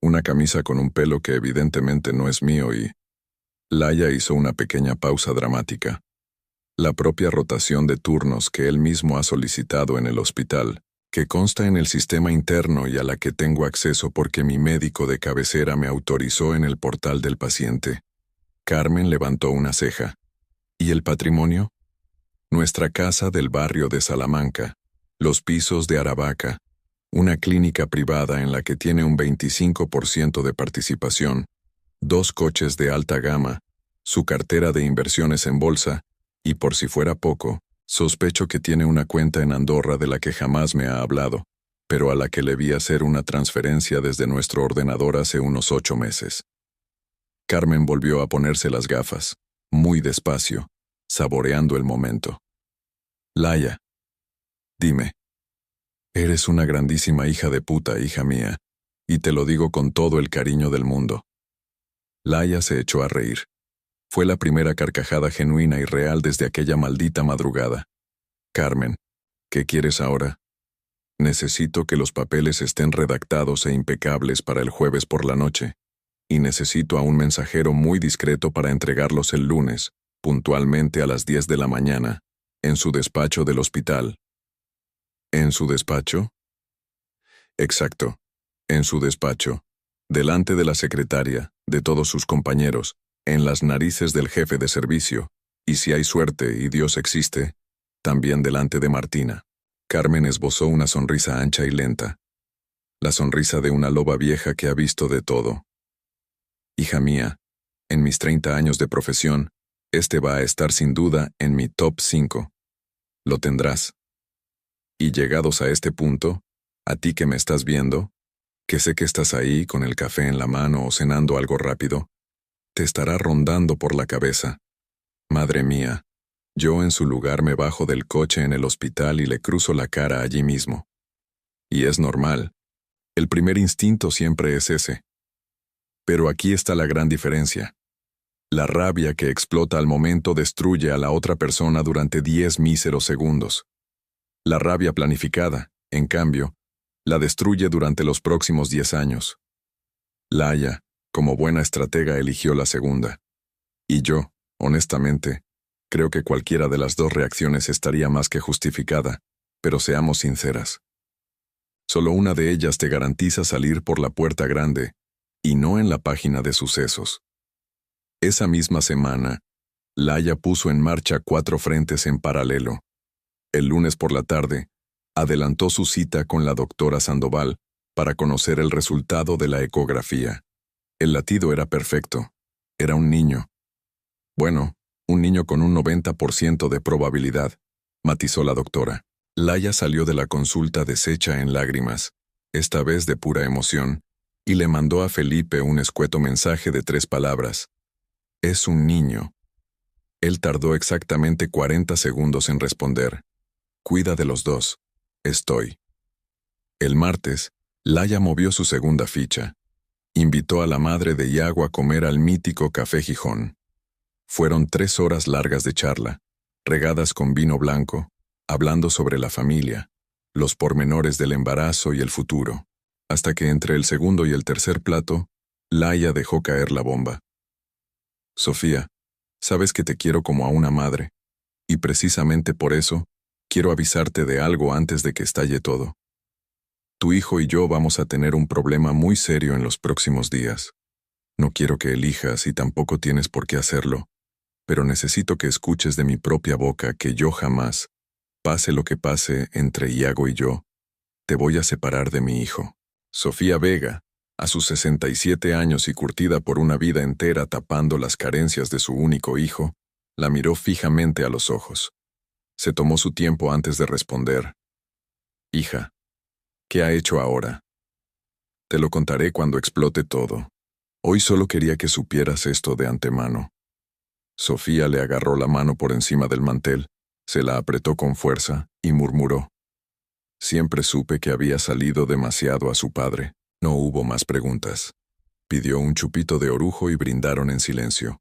una camisa con un pelo que evidentemente no es mío y... Laia hizo una pequeña pausa dramática. La propia rotación de turnos que él mismo ha solicitado en el hospital, que consta en el sistema interno y a la que tengo acceso porque mi médico de cabecera me autorizó en el portal del paciente. Carmen levantó una ceja. ¿Y el patrimonio? Nuestra casa del barrio de Salamanca, los pisos de Aravaca, una clínica privada en la que tiene un 25% de participación, 2 coches de alta gama, su cartera de inversiones en bolsa, y por si fuera poco, sospecho que tiene una cuenta en Andorra de la que jamás me ha hablado, pero a la que le vi hacer una transferencia desde nuestro ordenador hace unos 8 meses. Carmen volvió a ponerse las gafas, muy despacio, saboreando el momento. Laia, dime. Eres una grandísima hija de puta, hija mía, y te lo digo con todo el cariño del mundo. Laia se echó a reír. Fue la primera carcajada genuina y real desde aquella maldita madrugada. Carmen, ¿qué quieres ahora? Necesito que los papeles estén redactados e impecables para el jueves por la noche, y necesito a un mensajero muy discreto para entregarlos el lunes, puntualmente a las 10 de la mañana, en su despacho del hospital. ¿En su despacho? Exacto, en su despacho, delante de la secretaria, de todos sus compañeros, en las narices del jefe de servicio, y si hay suerte y Dios existe, también delante de Martina. Carmen esbozó una sonrisa ancha y lenta, la sonrisa de una loba vieja que ha visto de todo. Hija mía, en mis 30 años de profesión, este va a estar sin duda en mi top 5. Lo tendrás. Y llegados a este punto, a ti que me estás viendo, que sé que estás ahí con el café en la mano o cenando algo rápido, te estará rondando por la cabeza. Madre mía, yo en su lugar me bajo del coche en el hospital y le cruzo la cara allí mismo. Y es normal. El primer instinto siempre es ese. Pero aquí está la gran diferencia. La rabia que explota al momento destruye a la otra persona durante 10 míseros segundos. La rabia planificada, en cambio, la destruye durante los próximos 10 años. Laia, como buena estratega, eligió la segunda. Y yo, honestamente, creo que cualquiera de las dos reacciones estaría más que justificada, pero seamos sinceras. Solo una de ellas te garantiza salir por la puerta grande, y no en la página de sucesos. Esa misma semana, Laia puso en marcha 4 frentes en paralelo. El lunes por la tarde, adelantó su cita con la doctora Sandoval para conocer el resultado de la ecografía. El latido era perfecto. Era un niño. Bueno, un niño con un 90% de probabilidad, matizó la doctora. Laia salió de la consulta deshecha en lágrimas, esta vez de pura emoción, y le mandó a Felipe un escueto mensaje de 3 palabras. Es un niño. Él tardó exactamente 40 segundos en responder. Cuida de los dos. Estoy. El martes, Laia movió su segunda ficha. Invitó a la madre de Iago a comer al mítico Café Gijón. Fueron 3 horas largas de charla, regadas con vino blanco, hablando sobre la familia, los pormenores del embarazo y el futuro, hasta que entre el segundo y el tercer plato, Laia dejó caer la bomba. Sofía, sabes que te quiero como a una madre, y precisamente por eso, quiero avisarte de algo antes de que estalle todo. Tu hijo y yo vamos a tener un problema muy serio en los próximos días. No quiero que elijas y tampoco tienes por qué hacerlo, pero necesito que escuches de mi propia boca que yo jamás, pase lo que pase entre Iago y yo, te voy a separar de mi hijo. Sofía Vega, a sus 67 años y curtida por una vida entera tapando las carencias de su único hijo, la miró fijamente a los ojos. Se tomó su tiempo antes de responder. Hija, ¿qué ha hecho ahora? Te lo contaré cuando explote todo. Hoy solo quería que supieras esto de antemano. Sofía le agarró la mano por encima del mantel, se la apretó con fuerza y murmuró. Siempre supe que había salido demasiado a su padre. No hubo más preguntas. Pidió un chupito de orujo y brindaron en silencio.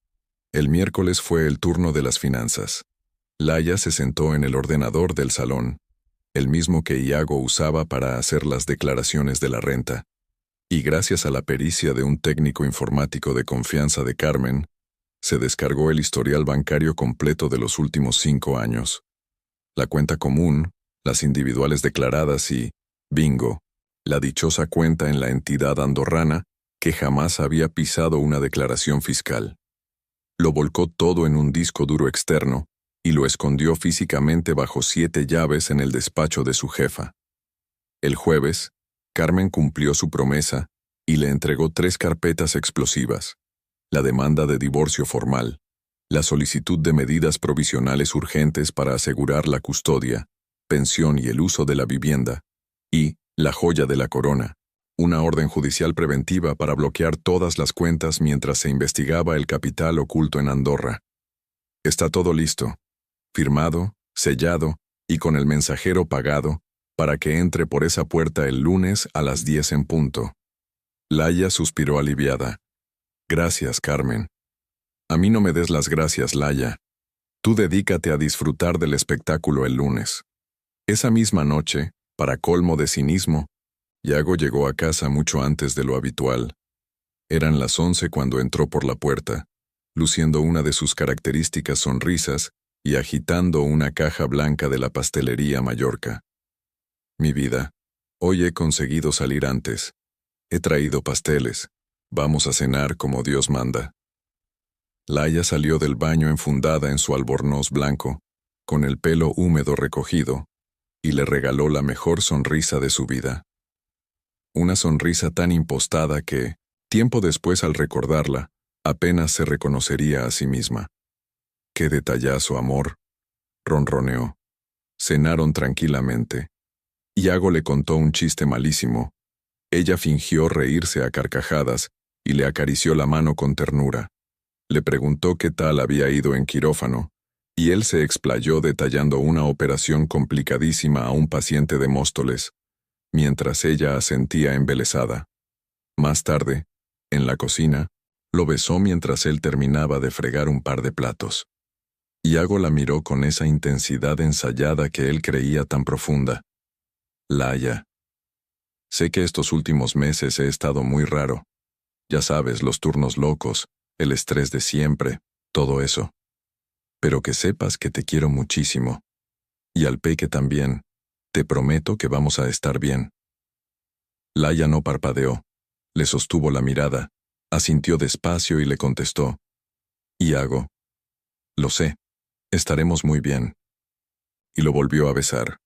El miércoles fue el turno de las finanzas. Laia se sentó en el ordenador del salón, el mismo que Iago usaba para hacer las declaraciones de la renta. Y gracias a la pericia de un técnico informático de confianza de Carmen, se descargó el historial bancario completo de los últimos 5 años. La cuenta común, las individuales declaradas y, bingo, la dichosa cuenta en la entidad andorrana que jamás había pisado una declaración fiscal. Lo volcó todo en un disco duro externo y lo escondió físicamente bajo 7 llaves en el despacho de su jefa. El jueves, Carmen cumplió su promesa y le entregó 3 carpetas explosivas: la demanda de divorcio formal, la solicitud de medidas provisionales urgentes para asegurar la custodia, pensión y el uso de la vivienda, y la joya de la corona, una orden judicial preventiva para bloquear todas las cuentas mientras se investigaba el capital oculto en Andorra. Está todo listo, firmado, sellado y con el mensajero pagado para que entre por esa puerta el lunes a las 10 en punto. Laia suspiró aliviada. Gracias, Carmen. A mí no me des las gracias, Laia. Tú dedícate a disfrutar del espectáculo el lunes. Esa misma noche, para colmo de cinismo, Iago llegó a casa mucho antes de lo habitual. Eran las 11 cuando entró por la puerta, luciendo una de sus características sonrisas y agitando una caja blanca de la pastelería Mallorca. Mi vida, hoy he conseguido salir antes. He traído pasteles. Vamos a cenar como Dios manda. Laia salió del baño enfundada en su albornoz blanco, con el pelo húmedo recogido, y le regaló la mejor sonrisa de su vida. Una sonrisa tan impostada que, tiempo después al recordarla, apenas se reconocería a sí misma. ¡Qué detallazo, amor!, ronroneó. Cenaron tranquilamente, Iago le contó un chiste malísimo. Ella fingió reírse a carcajadas y le acarició la mano con ternura. Le preguntó qué tal había ido en quirófano, y él se explayó detallando una operación complicadísima a un paciente de Móstoles, mientras ella asentía embelesada. Más tarde, en la cocina, lo besó mientras él terminaba de fregar un par de platos. Iago la miró con esa intensidad ensayada que él creía tan profunda. Laia. Sé que estos últimos meses he estado muy raro. Ya sabes, los turnos locos, el estrés de siempre, todo eso. Pero que sepas que te quiero muchísimo. Y al Peque también. Te prometo que vamos a estar bien. Laia no parpadeó. Le sostuvo la mirada, asintió despacio y le contestó. Iago. Lo sé. Estaremos muy bien. Y lo volvió a besar.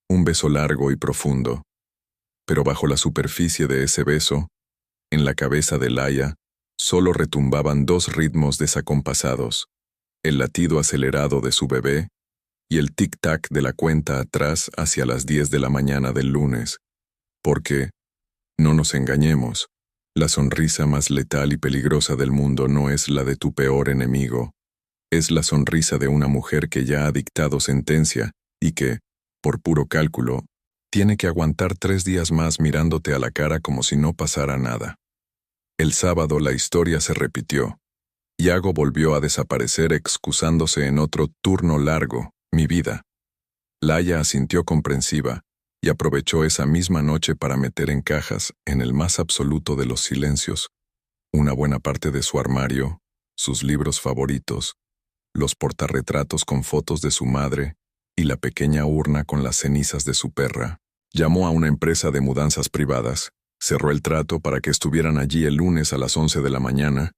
Un beso largo y profundo. Pero bajo la superficie de ese beso, en la cabeza de Laia, solo retumbaban dos ritmos desacompasados, el latido acelerado de su bebé y el tic-tac de la cuenta atrás hacia las 10 de la mañana del lunes. Porque, no nos engañemos, la sonrisa más letal y peligrosa del mundo no es la de tu peor enemigo. Es la sonrisa de una mujer que ya ha dictado sentencia y que, por puro cálculo, tiene que aguantar 3 días más mirándote a la cara como si no pasara nada. El sábado la historia se repitió. Iago volvió a desaparecer excusándose en otro turno largo, mi vida. Laia asintió comprensiva y aprovechó esa misma noche para meter en cajas, en el más absoluto de los silencios, una buena parte de su armario, sus libros favoritos, los portarretratos con fotos de su madre y la pequeña urna con las cenizas de su perra. Llamó a una empresa de mudanzas privadas, cerró el trato para que estuvieran allí el lunes a las 11 de la mañana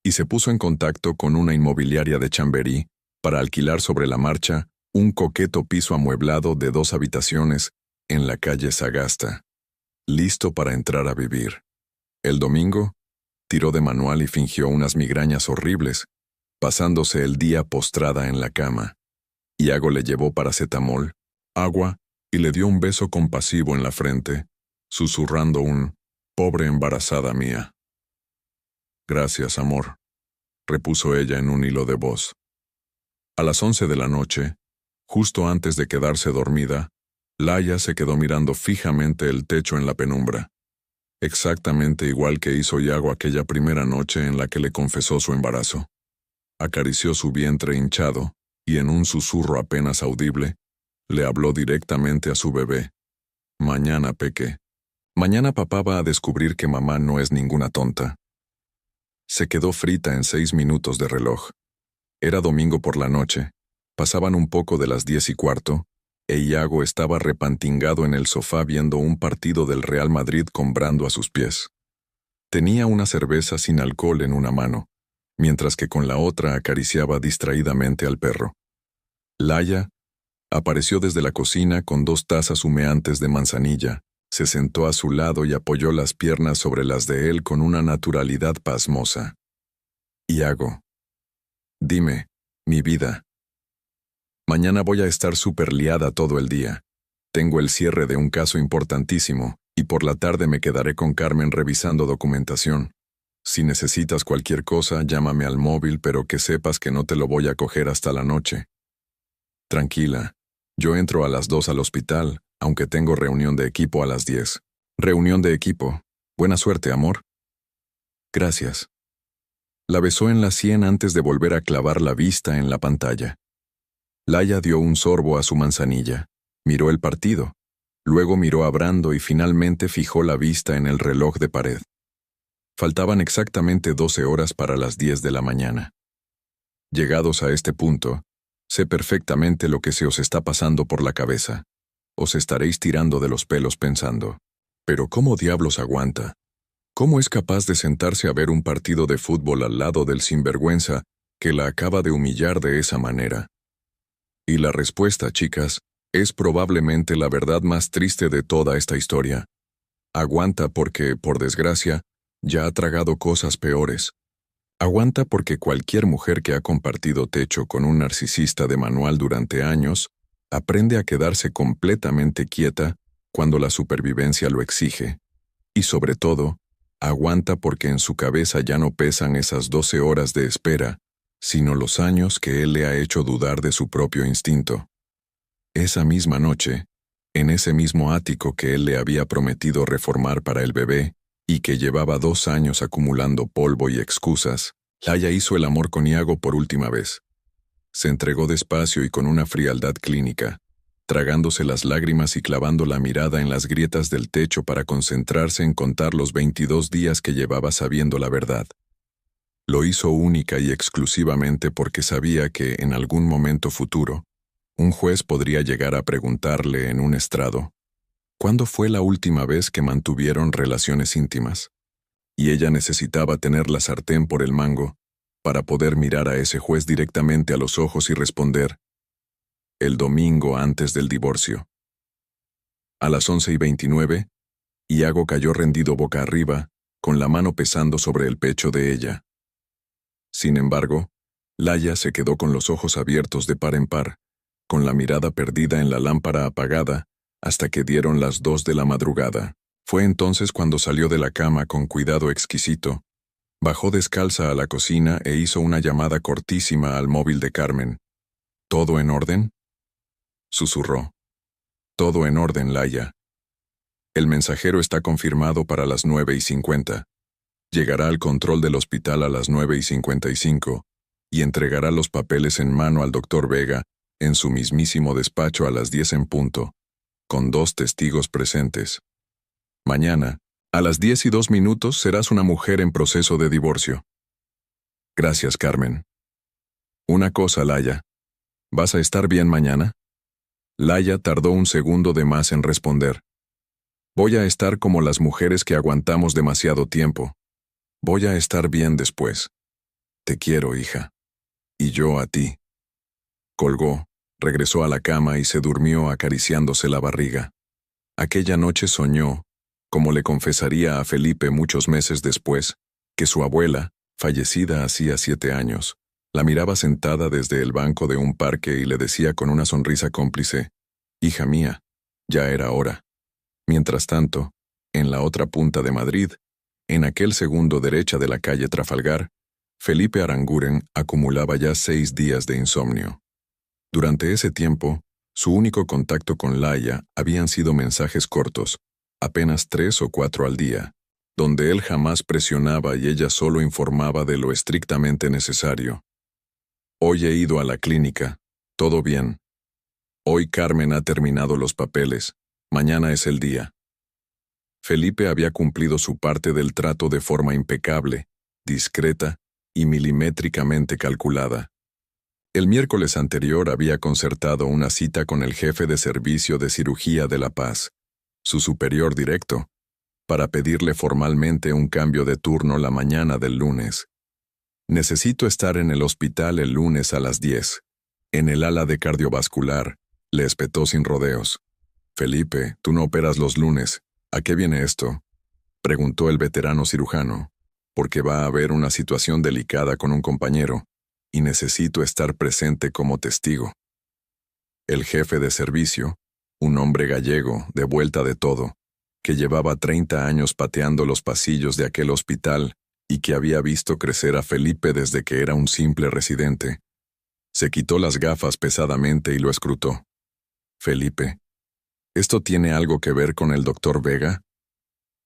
y se puso en contacto con una inmobiliaria de Chamberí para alquilar sobre la marcha un coqueto piso amueblado de 2 habitaciones en la calle Sagasta, listo para entrar a vivir. El domingo, tiró de manual y fingió unas migrañas horribles, pasándose el día postrada en la cama. Iago le llevó paracetamol, agua y le dio un beso compasivo en la frente, susurrando un «pobre embarazada mía». «Gracias, amor», repuso ella en un hilo de voz. A las 11 de la noche, justo antes de quedarse dormida, Laia se quedó mirando fijamente el techo en la penumbra, exactamente igual que hizo Iago aquella primera noche en la que le confesó su embarazo. Acarició su vientre hinchado y en un susurro apenas audible, le habló directamente a su bebé. «Mañana, Peque. Mañana papá va a descubrir que mamá no es ninguna tonta». Se quedó frita en 6 minutos de reloj. Era domingo por la noche, pasaban un poco de las 10:15, e Iago estaba repantingado en el sofá viendo un partido del Real Madrid con Brando a sus pies. Tenía una cerveza sin alcohol en una mano, mientras que con la otra acariciaba distraídamente al perro. Laia apareció desde la cocina con 2 tazas humeantes de manzanilla, se sentó a su lado y apoyó las piernas sobre las de él con una naturalidad pasmosa. «Iago, dime, mi vida. Mañana voy a estar súper liada todo el día. Tengo el cierre de un caso importantísimo, y por la tarde me quedaré con Carmen revisando documentación. Si necesitas cualquier cosa, llámame al móvil, pero que sepas que no te lo voy a coger hasta la noche. Tranquila, yo entro a las 2 al hospital, aunque tengo reunión de equipo a las 10. Reunión de equipo. Buena suerte, amor». «Gracias». La besó en la sien antes de volver a clavar la vista en la pantalla. Laia dio un sorbo a su manzanilla, miró el partido, luego miró a Brando y finalmente fijó la vista en el reloj de pared. Faltaban exactamente 12 horas para las 10 de la mañana. Llegados a este punto, sé perfectamente lo que se os está pasando por la cabeza. Os estaréis tirando de los pelos pensando, ¿pero cómo diablos aguanta? ¿Cómo es capaz de sentarse a ver un partido de fútbol al lado del sinvergüenza que la acaba de humillar de esa manera? Y la respuesta, chicas, es probablemente la verdad más triste de toda esta historia. Aguanta porque, por desgracia, ya ha tragado cosas peores. Aguanta porque cualquier mujer que ha compartido techo con un narcisista de manual durante años aprende a quedarse completamente quieta cuando la supervivencia lo exige. Y sobre todo, aguanta porque en su cabeza ya no pesan esas 12 horas de espera, sino los años que él le ha hecho dudar de su propio instinto. Esa misma noche, en ese mismo ático que él le había prometido reformar para el bebé, y que llevaba 2 años acumulando polvo y excusas, Laia hizo el amor con Iago por última vez. Se entregó despacio y con una frialdad clínica, tragándose las lágrimas y clavando la mirada en las grietas del techo para concentrarse en contar los 22 días que llevaba sabiendo la verdad. Lo hizo única y exclusivamente porque sabía que, en algún momento futuro, un juez podría llegar a preguntarle en un estrado, ¿cuándo fue la última vez que mantuvieron relaciones íntimas? Y ella necesitaba tener la sartén por el mango para poder mirar a ese juez directamente a los ojos y responder, el domingo antes del divorcio. A las 11:29, Iago cayó rendido boca arriba, con la mano pesando sobre el pecho de ella. Sin embargo, Laia se quedó con los ojos abiertos de par en par, con la mirada perdida en la lámpara apagada, hasta que dieron las 2 de la madrugada. Fue entonces cuando salió de la cama con cuidado exquisito, bajó descalza a la cocina e hizo una llamada cortísima al móvil de Carmen. ¿Todo en orden?, susurró. Todo en orden, Laia. El mensajero está confirmado para las 9:50. Llegará al control del hospital a las 9:55 y entregará los papeles en mano al doctor Vega en su mismísimo despacho a las 10 en punto, con 2 testigos presentes. Mañana, a las 10:02, serás una mujer en proceso de divorcio. Gracias, Carmen. Una cosa, Laia. ¿Vas a estar bien mañana? Laia tardó un segundo de más en responder. Voy a estar como las mujeres que aguantamos demasiado tiempo. Voy a estar bien después. Te quiero, hija. Y yo a ti. Colgó, regresó a la cama y se durmió acariciándose la barriga. Aquella noche soñó, como le confesaría a Felipe muchos meses después, que su abuela, fallecida hacía 7 años, la miraba sentada desde el banco de un parque y le decía con una sonrisa cómplice, «Hija mía, ya era hora». Mientras tanto, en la otra punta de Madrid, en aquel segundo derecha de la calle Trafalgar, Felipe Aranguren acumulaba ya 6 días de insomnio. Durante ese tiempo, su único contacto con Laia habían sido mensajes cortos, apenas 3 o 4 al día, donde él jamás presionaba y ella solo informaba de lo estrictamente necesario. Hoy he ido a la clínica, todo bien. Hoy Carmen ha terminado los papeles, mañana es el día. Felipe había cumplido su parte del trato de forma impecable, discreta y milimétricamente calculada. El miércoles anterior había concertado una cita con el jefe de servicio de cirugía de La Paz, su superior directo, para pedirle formalmente un cambio de turno la mañana del lunes. Necesito estar en el hospital el lunes a las 10, en el ala de cardiovascular, le espetó sin rodeos. Felipe, tú no operas los lunes. ¿A qué viene esto?, preguntó el veterano cirujano. Porque va a haber una situación delicada con un compañero, y necesito estar presente como testigo. El jefe de servicio, un hombre gallego, de vuelta de todo, que llevaba 30 años pateando los pasillos de aquel hospital y que había visto crecer a Felipe desde que era un simple residente, se quitó las gafas pesadamente y lo escrutó. Felipe, ¿esto tiene algo que ver con el doctor Vega?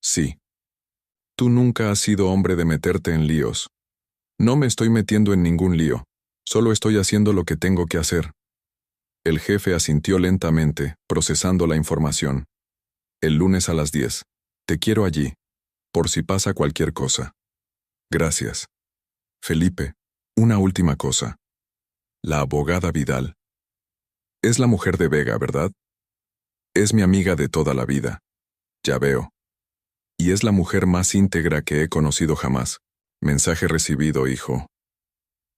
Sí. Tú nunca has sido hombre de meterte en líos. No me estoy metiendo en ningún lío, solo estoy haciendo lo que tengo que hacer. El jefe asintió lentamente, procesando la información. El lunes a las 10. Te quiero allí, por si pasa cualquier cosa. Gracias. Felipe, una última cosa. La abogada Vidal. Es la mujer de Vega, ¿verdad? Es mi amiga de toda la vida. Ya veo. Y es la mujer más íntegra que he conocido jamás. Mensaje recibido, hijo.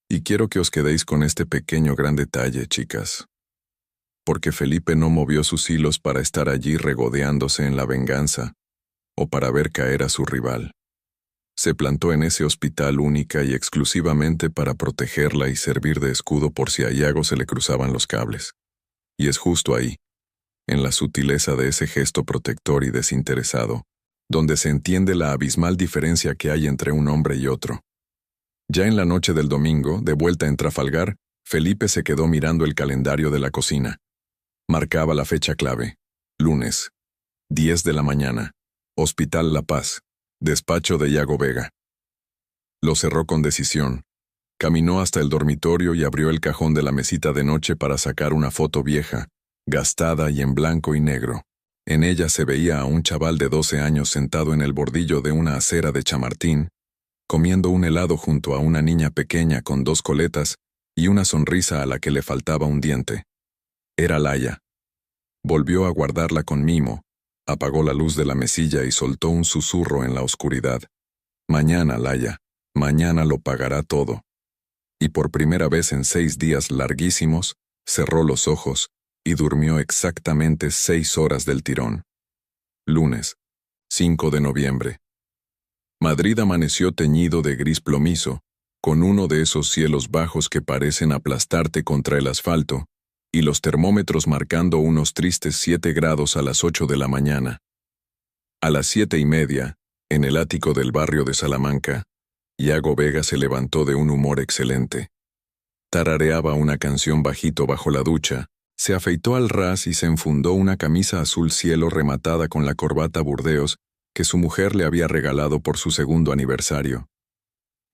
Y quiero que os quedéis con este pequeño gran detalle, chicas. Porque Felipe no movió sus hilos para estar allí regodeándose en la venganza, o para ver caer a su rival. Se plantó en ese hospital única y exclusivamente para protegerla y servir de escudo por si a Iago se le cruzaban los cables. Y es justo ahí, en la sutileza de ese gesto protector y desinteresado, donde se entiende la abismal diferencia que hay entre un hombre y otro. Ya en la noche del domingo, de vuelta en Trafalgar, Felipe se quedó mirando el calendario de la cocina. Marcaba la fecha clave. Lunes, 10 de la mañana. Hospital La Paz. Despacho de Yago Vega. Lo cerró con decisión. Caminó hasta el dormitorio y abrió el cajón de la mesita de noche para sacar una foto vieja, gastada y en blanco y negro. En ella se veía a un chaval de 12 años sentado en el bordillo de una acera de Chamartín, comiendo un helado junto a una niña pequeña con 2 coletas y una sonrisa a la que le faltaba un diente. Era Laia. Volvió a guardarla con mimo, apagó la luz de la mesilla y soltó un susurro en la oscuridad. Mañana, Laia, mañana lo pagará todo. Y por primera vez en 6 días larguísimos, cerró los ojos y durmió exactamente 6 horas del tirón. Lunes, 5 de noviembre. Madrid amaneció teñido de gris plomizo, con uno de esos cielos bajos que parecen aplastarte contra el asfalto, y los termómetros marcando unos tristes 7 grados a las 8 de la mañana. A las 7:30, en el ático del barrio de Salamanca, Yago Vega se levantó de un humor excelente. Tarareaba una canción bajito bajo la ducha, se afeitó al ras y se enfundó una camisa azul cielo rematada con la corbata Burdeos que su mujer le había regalado por su 2º aniversario.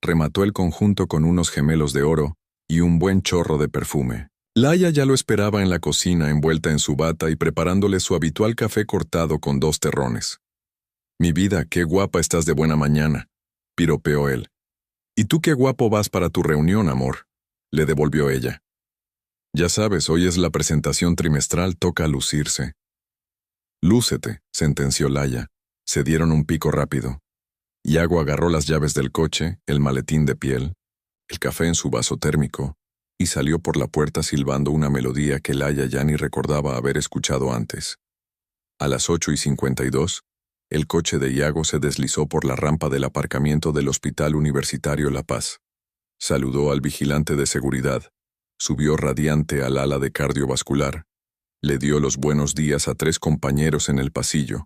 Remató el conjunto con unos gemelos de oro y un buen chorro de perfume. Laia ya lo esperaba en la cocina envuelta en su bata y preparándole su habitual café cortado con 2 terrones. «Mi vida, qué guapa estás de buena mañana», piropeó él. «¿Y tú qué guapo vas para tu reunión, amor?», le devolvió ella. «Ya sabes, hoy es la presentación trimestral, toca lucirse». «Lúcete», sentenció Laia. Se dieron un pico rápido. Yago agarró las llaves del coche, el maletín de piel, el café en su vaso térmico, y salió por la puerta silbando una melodía que Laia ya ni recordaba haber escuchado antes. A las 8:52, el coche de Yago se deslizó por la rampa del aparcamiento del Hospital Universitario La Paz. Saludó al vigilante de seguridad, subió radiante al ala de cardiovascular, le dio los buenos días a 3 compañeros en el pasillo,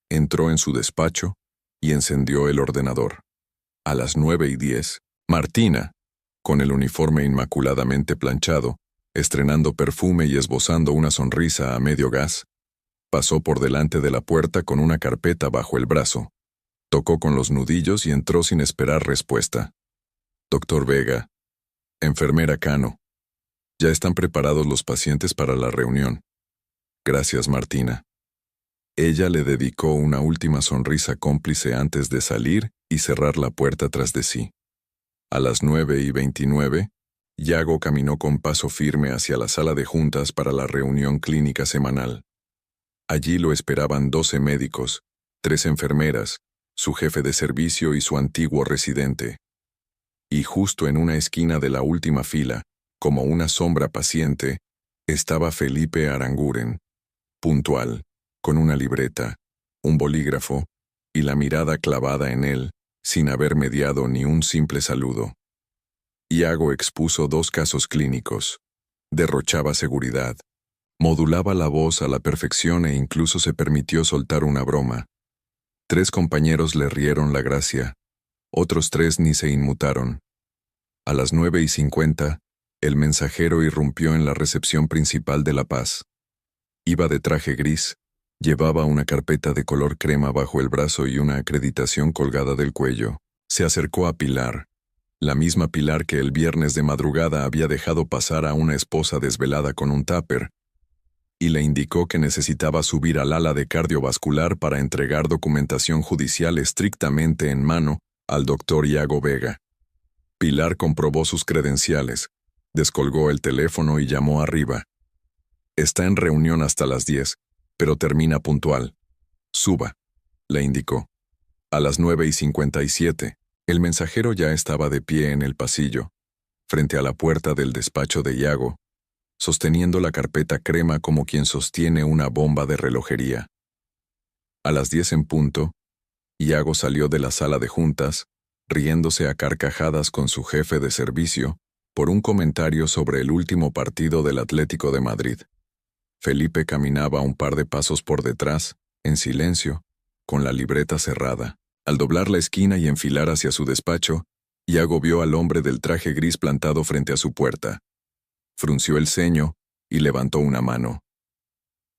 entró en su despacho y encendió el ordenador. A las 9:10, Martina, con el uniforme inmaculadamente planchado, estrenando perfume y esbozando una sonrisa a medio gas, pasó por delante de la puerta con una carpeta bajo el brazo, tocó con los nudillos y entró sin esperar respuesta. «Doctor Vega, enfermera Cano, ya están preparados los pacientes para la reunión». «Gracias, Martina». Ella le dedicó una última sonrisa cómplice antes de salir y cerrar la puerta tras de sí. A las 9:29, Yago caminó con paso firme hacia la sala de juntas para la reunión clínica semanal. Allí lo esperaban 12 médicos, 3 enfermeras, su jefe de servicio y su antiguo residente. Y justo en una esquina de la última fila, como una sombra paciente, estaba Felipe Aranguren, puntual, con una libreta, un bolígrafo y la mirada clavada en él, sin haber mediado ni un simple saludo. Yago expuso 2 casos clínicos, derrochaba seguridad, modulaba la voz a la perfección e incluso se permitió soltar una broma. 3 compañeros le rieron la gracia, otros 3 ni se inmutaron. A las 9:50, el mensajero irrumpió en la recepción principal de La Paz. Iba de traje gris, llevaba una carpeta de color crema bajo el brazo y una acreditación colgada del cuello. Se acercó a Pilar, la misma Pilar que el viernes de madrugada había dejado pasar a una esposa desvelada con un tupper, y le indicó que necesitaba subir al ala de cardiovascular para entregar documentación judicial estrictamente en mano al doctor Yago Vega. Pilar comprobó sus credenciales, descolgó el teléfono y llamó arriba. «Está en reunión hasta las 10, pero termina puntual. Suba», le indicó. A las 9:57, el mensajero ya estaba de pie en el pasillo, frente a la puerta del despacho de Yago, sosteniendo la carpeta crema como quien sostiene una bomba de relojería. A las 10 en punto, Yago salió de la sala de juntas, riéndose a carcajadas con su jefe de servicio por un comentario sobre el último partido del Atlético de Madrid. Felipe caminaba un par de pasos por detrás, en silencio, con la libreta cerrada. Al doblar la esquina y enfilar hacia su despacho, Iago vio al hombre del traje gris plantado frente a su puerta. Frunció el ceño y levantó una mano.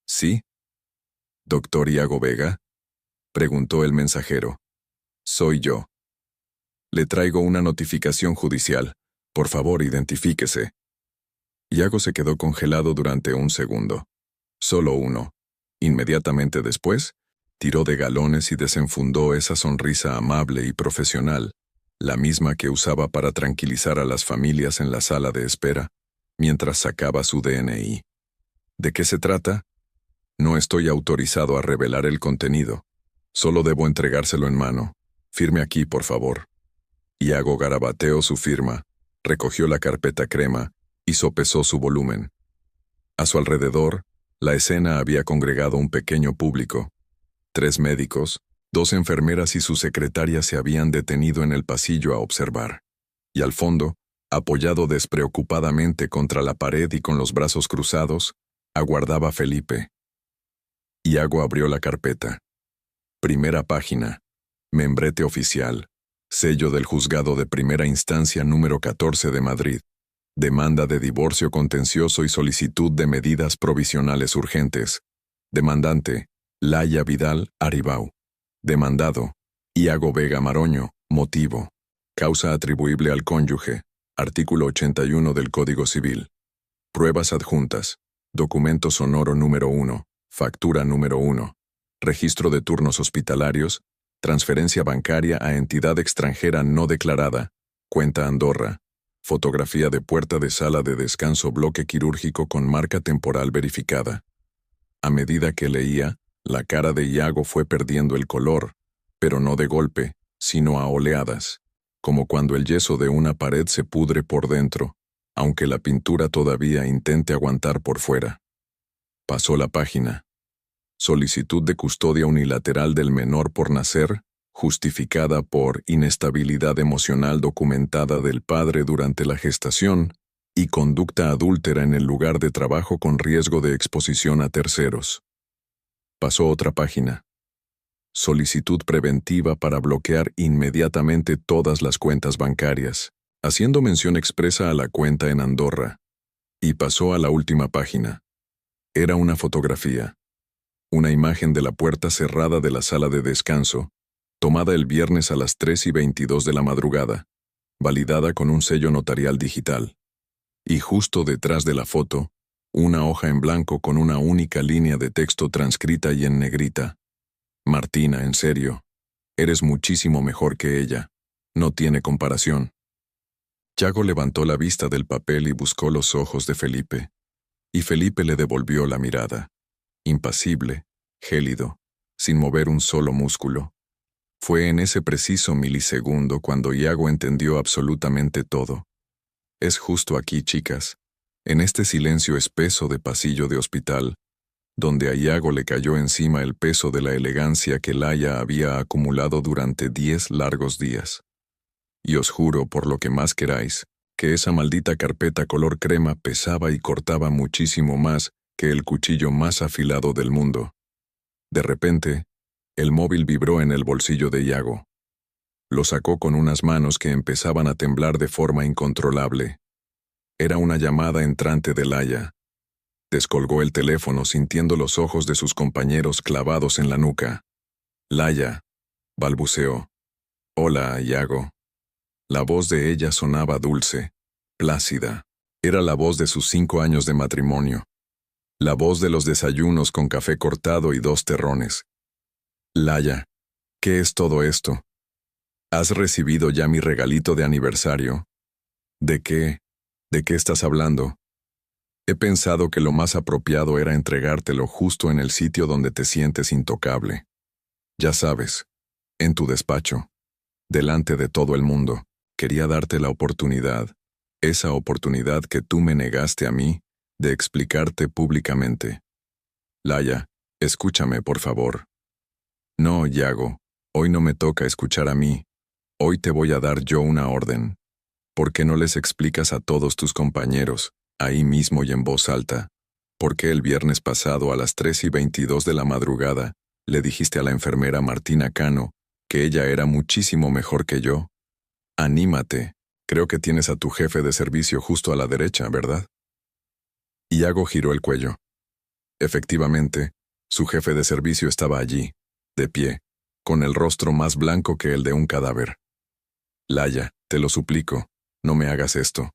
¿Sí? ¿Doctor Iago Vega? Preguntó el mensajero. Soy yo. Le traigo una notificación judicial. Por favor, identifíquese. Iago se quedó congelado durante un segundo. Solo uno. Inmediatamente después, tiró de galones y desenfundó esa sonrisa amable y profesional, la misma que usaba para tranquilizar a las familias en la sala de espera, mientras sacaba su DNI. ¿De qué se trata? No estoy autorizado a revelar el contenido. Solo debo entregárselo en mano. Firme aquí, por favor. Iago garabateó su firma, recogió la carpeta crema y sopesó su volumen. A su alrededor, la escena había congregado un pequeño público. 3 médicos, 2 enfermeras y su secretaria se habían detenido en el pasillo a observar. Y al fondo, apoyado despreocupadamente contra la pared y con los brazos cruzados, aguardaba Felipe. Iago abrió la carpeta. Primera página. Membrete oficial. Sello del Juzgado de Primera Instancia número 14 de Madrid. Demanda de divorcio contencioso y solicitud de medidas provisionales urgentes. Demandante, Laya Vidal Aribau. Demandado, Iago Vega Maroño. Motivo. Causa atribuible al cónyuge. Artículo 81 del Código Civil. Pruebas adjuntas. Documento sonoro número 1. Factura número 1. Registro de turnos hospitalarios. Transferencia bancaria a entidad extranjera no declarada. Cuenta Andorra. Fotografía de puerta de sala de descanso bloque quirúrgico con marca temporal verificada. A medida que leía, la cara de Iago fue perdiendo el color, pero no de golpe, sino a oleadas, como cuando el yeso de una pared se pudre por dentro, aunque la pintura todavía intente aguantar por fuera. Pasó la página. Solicitud de custodia unilateral del menor por nacer, justificada por inestabilidad emocional documentada del padre durante la gestación y conducta adúltera en el lugar de trabajo con riesgo de exposición a terceros. Pasó otra página. Solicitud preventiva para bloquear inmediatamente todas las cuentas bancarias, haciendo mención expresa a la cuenta en Andorra. Y pasó a la última página. Era una fotografía. Una imagen de la puerta cerrada de la sala de descanso, tomada el viernes a las 3:22 de la madrugada, validada con un sello notarial digital. Y justo detrás de la foto, una hoja en blanco con una única línea de texto transcrita y en negrita. Martina, en serio, eres muchísimo mejor que ella. No tiene comparación. Iago levantó la vista del papel y buscó los ojos de Felipe. Y Felipe le devolvió la mirada. Impasible, gélido, sin mover un solo músculo. Fue en ese preciso milisegundo cuando Iago entendió absolutamente todo. Es justo aquí, chicas, en este silencio espeso de pasillo de hospital, donde a Iago le cayó encima el peso de la elegancia que Laya había acumulado durante 10 largos días. Y os juro, por lo que más queráis, que esa maldita carpeta color crema pesaba y cortaba muchísimo más que el cuchillo más afilado del mundo. De repente, el móvil vibró en el bolsillo de Iago. Lo sacó con unas manos que empezaban a temblar de forma incontrolable. Era una llamada entrante de Laya. Descolgó el teléfono sintiendo los ojos de sus compañeros clavados en la nuca. Laya, balbuceó. Hola, Iago. La voz de ella sonaba dulce, plácida. Era la voz de sus 5 años de matrimonio. La voz de los desayunos con café cortado y 2 terrones. Laya, ¿qué es todo esto? ¿Has recibido ya mi regalito de aniversario? ¿De qué? ¿De qué estás hablando? He pensado que lo más apropiado era entregártelo justo en el sitio donde te sientes intocable. Ya sabes, en tu despacho, delante de todo el mundo. Quería darte la oportunidad, esa oportunidad que tú me negaste a mí, de explicarte públicamente. Laya, escúchame, por favor. No, Iago, hoy no me toca escuchar a mí. Hoy te voy a dar yo una orden. ¿Por qué no les explicas a todos tus compañeros, ahí mismo y en voz alta, ¿Por qué el viernes pasado a las 3:22 de la madrugada le dijiste a la enfermera Martina Cano que ella era muchísimo mejor que yo? Anímate. Creo que tienes a tu jefe de servicio justo a la derecha, ¿verdad? Iago giró el cuello. Efectivamente, su jefe de servicio estaba allí, de pie, con el rostro más blanco que el de un cadáver. Laia, te lo suplico, no me hagas esto.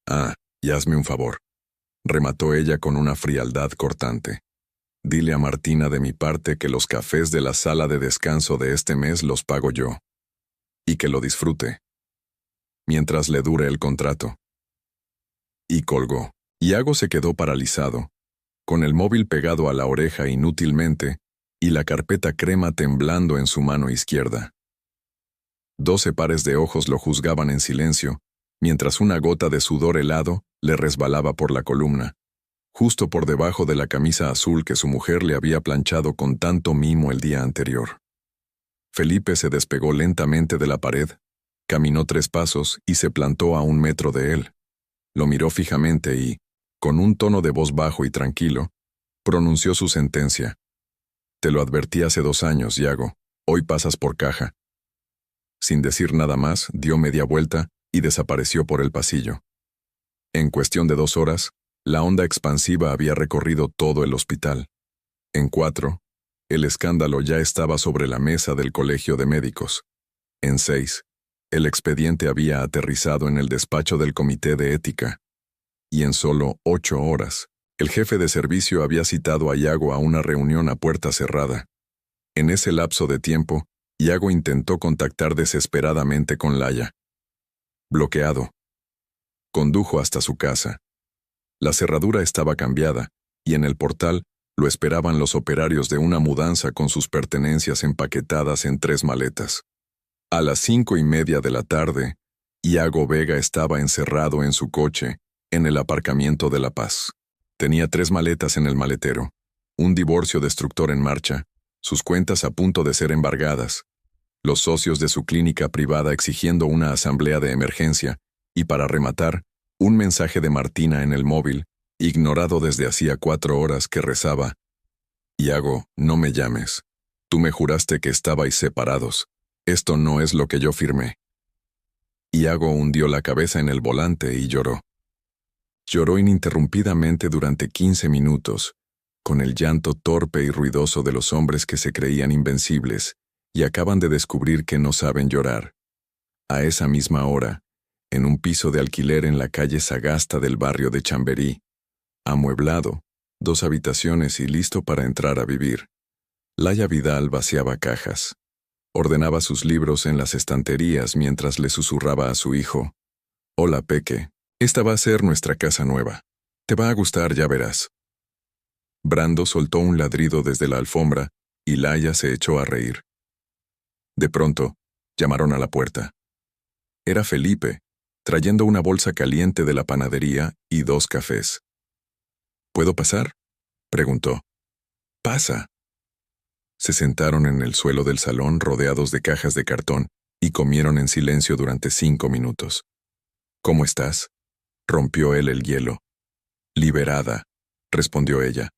Ah, y hazme un favor, remató ella con una frialdad cortante. Dile a Martina de mi parte que los cafés de la sala de descanso de este mes los pago yo. Y que lo disfrute. Mientras le dure el contrato. Y colgó. Iago se quedó paralizado, con el móvil pegado a la oreja inútilmente y la carpeta crema temblando en su mano izquierda. 12 pares de ojos lo juzgaban en silencio, mientras una gota de sudor helado le resbalaba por la columna, justo por debajo de la camisa azul que su mujer le había planchado con tanto mimo el día anterior. Felipe se despegó lentamente de la pared, caminó 3 pasos y se plantó a 1 metro de él. Lo miró fijamente y, con un tono de voz bajo y tranquilo, pronunció su sentencia. Te lo advertí hace 2 años, Iago, hoy pasas por caja. Sin decir nada más, dio media vuelta y desapareció por el pasillo. En cuestión de 2 horas, la onda expansiva había recorrido todo el hospital. En 4, el escándalo ya estaba sobre la mesa del Colegio de Médicos. En 6, el expediente había aterrizado en el despacho del Comité de Ética. Y en solo 8 horas, el jefe de servicio había citado a Iago a una reunión a puerta cerrada. En ese lapso de tiempo, Iago intentó contactar desesperadamente con Laia. Bloqueado. Condujo hasta su casa. La cerradura estaba cambiada, y en el portal lo esperaban los operarios de una mudanza con sus pertenencias empaquetadas en 3 maletas. A las 5:30 de la tarde, Iago Vega estaba encerrado en su coche, en el aparcamiento de La Paz. Tenía 3 maletas en el maletero, un divorcio destructor en marcha, sus cuentas a punto de ser embargadas, los socios de su clínica privada exigiendo una asamblea de emergencia, y para rematar, un mensaje de Martina en el móvil, ignorado desde hacía 4 horas, que rezaba: Iago, no me llames. Tú me juraste que estabais separados. Esto no es lo que yo firmé. Iago hundió la cabeza en el volante y lloró. Lloró ininterrumpidamente durante 15 minutos, con el llanto torpe y ruidoso de los hombres que se creían invencibles y acaban de descubrir que no saben llorar. A esa misma hora, en un piso de alquiler en la calle Sagasta del barrio de Chamberí, amueblado, 2 habitaciones y listo para entrar a vivir, Laia Vidal vaciaba cajas. Ordenaba sus libros en las estanterías mientras le susurraba a su hijo: Hola, Peque, esta va a ser nuestra casa nueva. Te va a gustar, ya verás. Brando soltó un ladrido desde la alfombra y Laia se echó a reír. De pronto, llamaron a la puerta. Era Felipe, trayendo una bolsa caliente de la panadería y 2 cafés. ¿Puedo pasar?, preguntó. Pasa. Se sentaron en el suelo del salón rodeados de cajas de cartón y comieron en silencio durante 5 minutos. ¿Cómo estás?, rompió él el hielo. Liberada, respondió ella.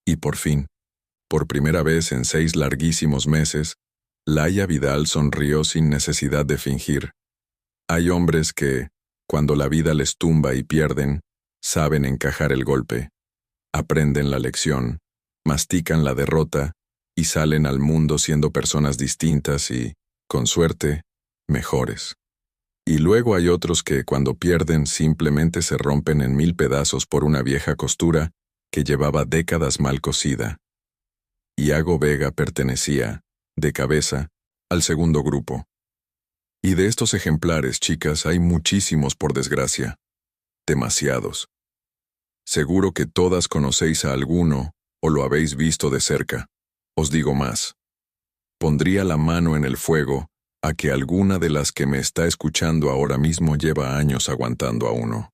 Y por fin, por primera vez en 6 larguísimos meses, Laia Vidal sonrió sin necesidad de fingir. Hay hombres que, cuando la vida les tumba y pierden, saben encajar el golpe, aprenden la lección, mastican la derrota y salen al mundo siendo personas distintas y, con suerte, mejores. Y luego hay otros que, cuando pierden, simplemente se rompen en 1000 pedazos por una vieja costura que llevaba décadas mal cosida. Iago Vega pertenecía, de cabeza, al segundo grupo. Y de estos ejemplares, chicas, hay muchísimos, por desgracia. Demasiados. Seguro que todas conocéis a alguno o lo habéis visto de cerca. Os digo más. Pondría la mano en el fuego a que alguna de las que me está escuchando ahora mismo lleva años aguantando a uno.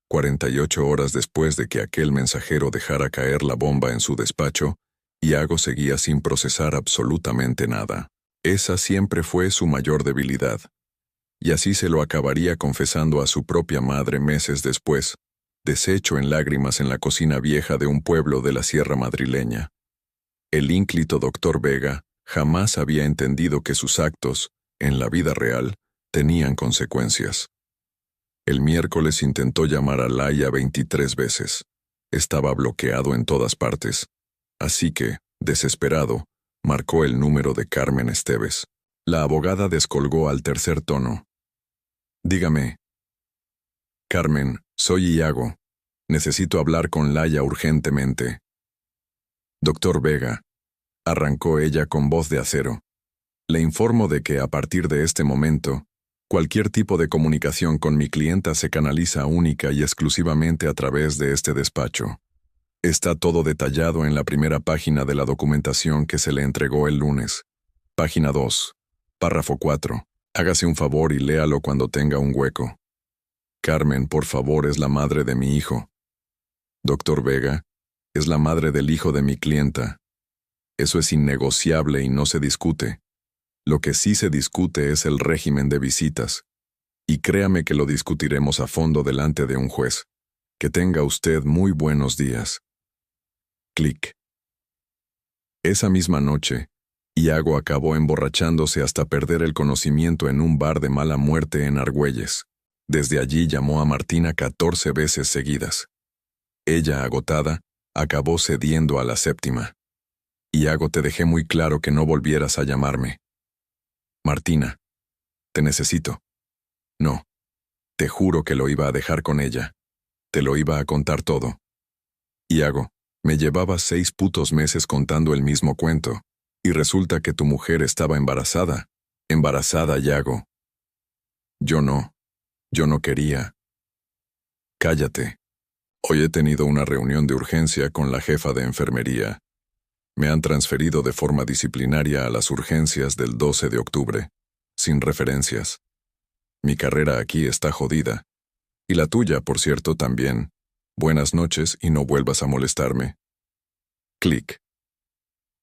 48 horas después de que aquel mensajero dejara caer la bomba en su despacho, Iago seguía sin procesar absolutamente nada. Esa siempre fue su mayor debilidad. Y así se lo acabaría confesando a su propia madre meses después, deshecho en lágrimas en la cocina vieja de un pueblo de la sierra madrileña. El ínclito doctor Vega jamás había entendido que sus actos, en la vida real, tenían consecuencias. El miércoles intentó llamar a Laia 23 veces. Estaba bloqueado en todas partes. Así que, desesperado, marcó el número de Carmen Esteves. La abogada descolgó al tercer tono. Dígame. Carmen, soy Iago. Necesito hablar con Laia urgentemente. Doctor Vega, arrancó ella con voz de acero. Le informo de que a partir de este momento, cualquier tipo de comunicación con mi clienta se canaliza única y exclusivamente a través de este despacho. Está todo detallado en la primera página de la documentación que se le entregó el lunes. Página 2, párrafo 4. Hágase un favor y léalo cuando tenga un hueco. Carmen, por favor, es la madre de mi hijo. Doctor Vega, es la madre del hijo de mi clienta. Eso es innegociable y no se discute. Lo que sí se discute es el régimen de visitas. Y créame que lo discutiremos a fondo delante de un juez. Que tenga usted muy buenos días. Clic. Esa misma noche, Iago acabó emborrachándose hasta perder el conocimiento en un bar de mala muerte en Argüelles. Desde allí llamó a Martina 14 veces seguidas. Ella, agotada, acabó cediendo a la séptima. Iago, te dejé muy claro que no volvieras a llamarme. Martina, te necesito. No, te juro que lo iba a dejar con ella. Te lo iba a contar todo. Iago, me llevaba 6 putos meses contando el mismo cuento, y resulta que tu mujer estaba embarazada. Embarazada, Iago. Yo no quería. Cállate. Hoy he tenido una reunión de urgencia con la jefa de enfermería. Me han transferido de forma disciplinaria a las urgencias del 12 de octubre, sin referencias. Mi carrera aquí está jodida. Y la tuya, por cierto, también. Buenas noches y no vuelvas a molestarme. Clic.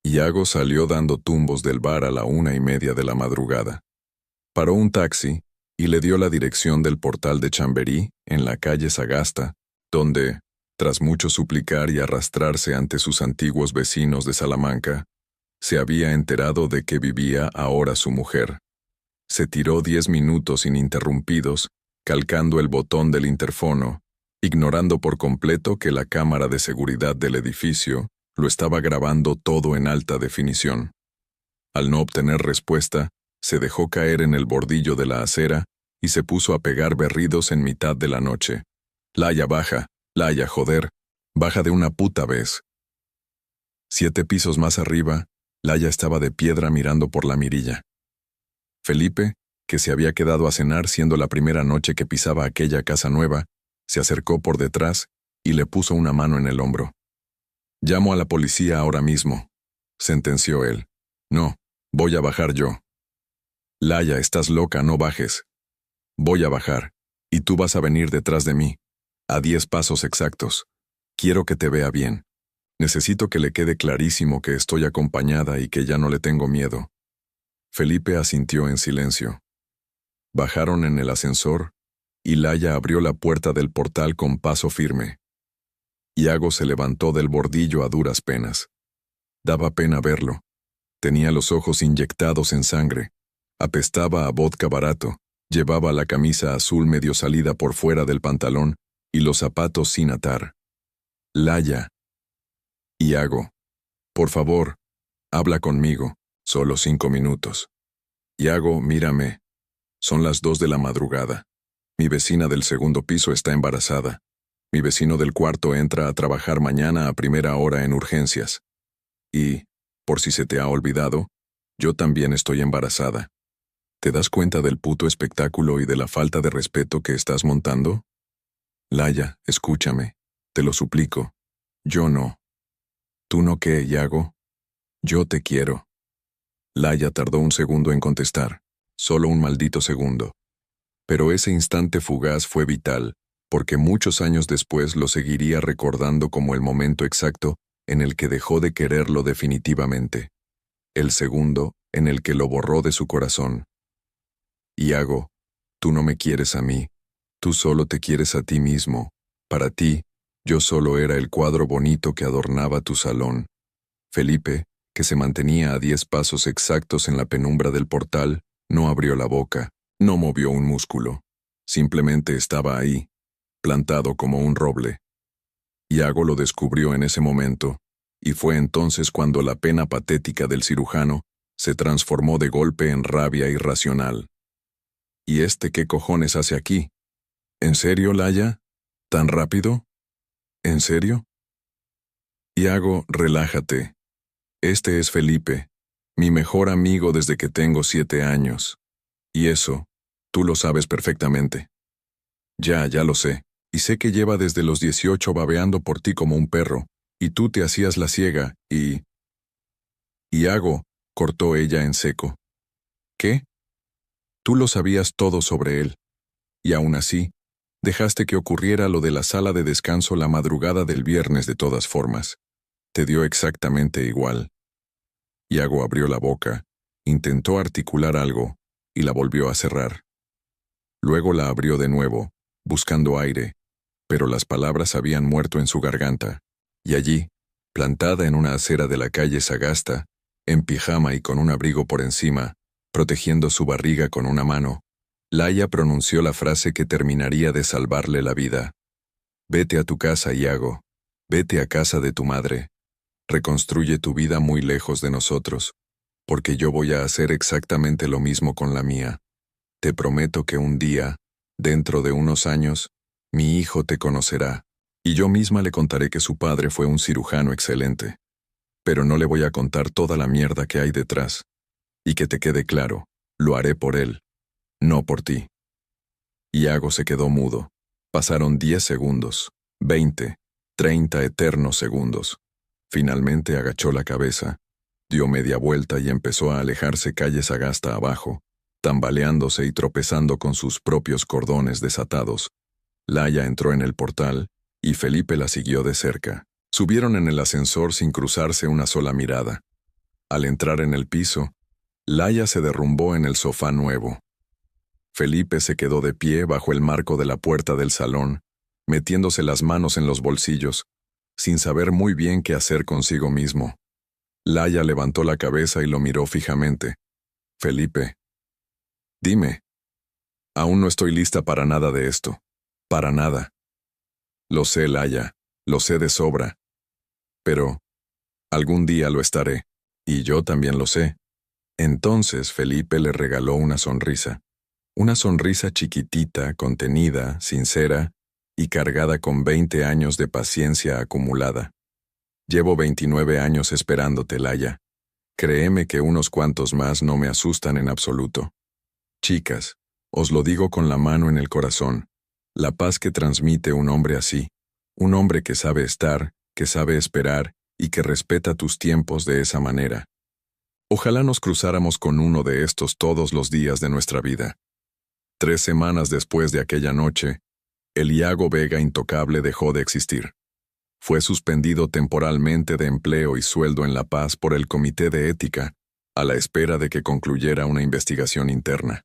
Iago salió dando tumbos del bar a la 1:30 de la madrugada. Paró un taxi y le dio la dirección del portal de Chamberí, en la calle Sagasta, donde, tras mucho suplicar y arrastrarse ante sus antiguos vecinos de Salamanca, se había enterado de que vivía ahora su mujer. Se tiró 10 minutos ininterrumpidos, calcando el botón del interfono, ignorando por completo que la cámara de seguridad del edificio lo estaba grabando todo en alta definición. Al no obtener respuesta, se dejó caer en el bordillo de la acera y se puso a pegar berridos en mitad de la noche. Laia, baja. Laia, joder. Baja de una puta vez. 7 pisos más arriba, Laia estaba de piedra mirando por la mirilla. Felipe, que se había quedado a cenar siendo la primera noche que pisaba aquella casa nueva, se acercó por detrás y le puso una mano en el hombro. «Llamo a la policía ahora mismo», sentenció él. «No, voy a bajar yo». «Laia, estás loca, no bajes». «Voy a bajar, y tú vas a venir detrás de mí, a 10 pasos exactos. Quiero que te vea bien. Necesito que le quede clarísimo que estoy acompañada y que ya no le tengo miedo». Felipe asintió en silencio. Bajaron en el ascensor, y Laia abrió la puerta del portal con paso firme. Iago se levantó del bordillo a duras penas. Daba pena verlo. Tenía los ojos inyectados en sangre. Apestaba a vodka barato. Llevaba la camisa azul medio salida por fuera del pantalón y los zapatos sin atar. Laia. Iago. Por favor, habla conmigo. Solo 5 minutos. Iago, mírame. Son las 2 de la madrugada. Mi vecina del segundo piso está embarazada. Mi vecino del cuarto entra a trabajar mañana a primera hora en urgencias. Y, por si se te ha olvidado, yo también estoy embarazada. ¿Te das cuenta del puto espectáculo y de la falta de respeto que estás montando? Laia, escúchame. Te lo suplico. Yo no. ¿Tú no qué, Iago? Yo te quiero. Laia tardó un segundo en contestar. Solo un maldito segundo. Pero ese instante fugaz fue vital, porque muchos años después lo seguiría recordando como el momento exacto en el que dejó de quererlo definitivamente. El segundo en el que lo borró de su corazón. Iago, tú no me quieres a mí, tú solo te quieres a ti mismo, Para ti, yo solo era el cuadro bonito que adornaba tu salón. Felipe, que se mantenía a 10 pasos exactos en la penumbra del portal, no abrió la boca, no movió un músculo. Simplemente estaba ahí, plantado como un roble. Iago lo descubrió en ese momento, y fue entonces cuando la pena patética del cirujano se transformó de golpe en rabia irracional. ¿Y este qué cojones hace aquí? ¿En serio, Laia? ¿Tan rápido? ¿En serio? Iago, relájate. Este es Felipe, mi mejor amigo desde que tengo 7 años. Y eso, tú lo sabes perfectamente. Ya lo sé, y sé que lleva desde los 18 babeando por ti como un perro, y tú te hacías la ciega, y... Iago, cortó ella en seco. ¿Qué? Tú lo sabías todo sobre él, y aún así, dejaste que ocurriera lo de la sala de descanso la madrugada del viernes de todas formas. Te dio exactamente igual. Iago abrió la boca, intentó articular algo, y la volvió a cerrar. Luego la abrió de nuevo, buscando aire, pero las palabras habían muerto en su garganta, y allí, plantada en una acera de la calle Sagasta, en pijama y con un abrigo por encima, protegiendo su barriga con una mano, Laia pronunció la frase que terminaría de salvarle la vida. Vete a tu casa, Iago. Vete a casa de tu madre. Reconstruye tu vida muy lejos de nosotros, porque yo voy a hacer exactamente lo mismo con la mía. Te prometo que un día, dentro de unos años, mi hijo te conocerá, y yo misma le contaré que su padre fue un cirujano excelente. Pero no le voy a contar toda la mierda que hay detrás. Y que te quede claro, lo haré por él, no por ti. Iago se quedó mudo. Pasaron 10 segundos, 20, 30 eternos segundos. Finalmente agachó la cabeza, dio media vuelta y empezó a alejarse calle Sagasta abajo, tambaleándose y tropezando con sus propios cordones desatados. Laia entró en el portal, y Felipe la siguió de cerca. Subieron en el ascensor sin cruzarse una sola mirada. Al entrar en el piso, Laia se derrumbó en el sofá nuevo. Felipe se quedó de pie bajo el marco de la puerta del salón, metiéndose las manos en los bolsillos, sin saber muy bien qué hacer consigo mismo. Laia levantó la cabeza y lo miró fijamente. Felipe. Dime. Aún no estoy lista para nada de esto. Para nada. Lo sé, Laia, lo sé de sobra. Pero algún día lo estaré, y yo también lo sé. Entonces Felipe le regaló una sonrisa chiquitita, contenida, sincera y cargada con 20 años de paciencia acumulada. Llevo 29 años esperándote, Laia. Créeme que unos cuantos más no me asustan en absoluto. Chicas, os lo digo con la mano en el corazón, la paz que transmite un hombre así, un hombre que sabe estar, que sabe esperar y que respeta tus tiempos de esa manera. Ojalá nos cruzáramos con uno de estos todos los días de nuestra vida. 3 semanas después de aquella noche, el Iago Vega intocable dejó de existir. Fue suspendido temporalmente de empleo y sueldo en La Paz por el Comité de Ética, a la espera de que concluyera una investigación interna.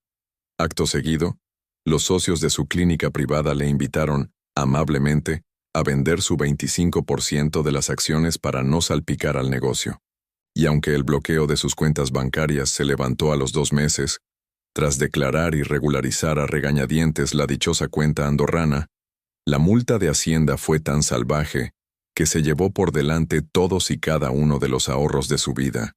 Acto seguido, los socios de su clínica privada le invitaron, amablemente, a vender su 25% de las acciones para no salpicar al negocio. Y aunque el bloqueo de sus cuentas bancarias se levantó a los 2 meses, tras declarar y regularizar a regañadientes la dichosa cuenta andorrana, la multa de Hacienda fue tan salvaje que se llevó por delante todos y cada uno de los ahorros de su vida.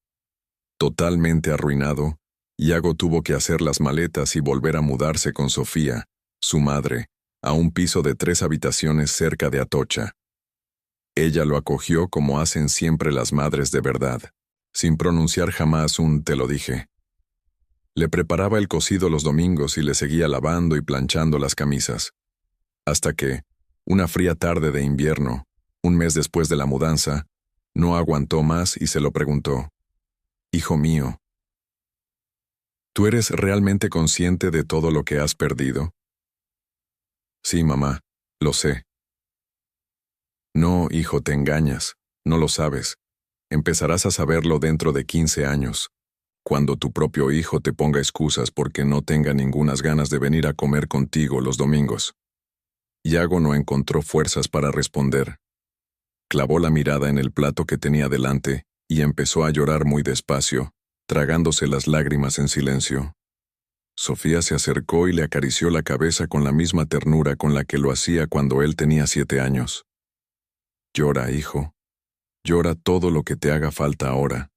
Totalmente arruinado, Iago tuvo que hacer las maletas y volver a mudarse con Sofía, su madre, a un piso de 3 habitaciones cerca de Atocha. Ella lo acogió como hacen siempre las madres de verdad, sin pronunciar jamás un «te lo dije». Le preparaba el cocido los domingos y le seguía lavando y planchando las camisas. Hasta que, una fría tarde de invierno, un mes después de la mudanza, no aguantó más y se lo preguntó. «Hijo mío, ¿tú eres realmente consciente de todo lo que has perdido?» «Sí, mamá, lo sé». «No, hijo, te engañas, no lo sabes. Empezarás a saberlo dentro de 15 años, cuando tu propio hijo te ponga excusas porque no tenga ningunas ganas de venir a comer contigo los domingos». Yago no encontró fuerzas para responder. Clavó la mirada en el plato que tenía delante y empezó a llorar muy despacio, tragándose las lágrimas en silencio. Sofía se acercó y le acarició la cabeza con la misma ternura con la que lo hacía cuando él tenía 7 años. Llora, hijo. Llora todo lo que te haga falta ahora.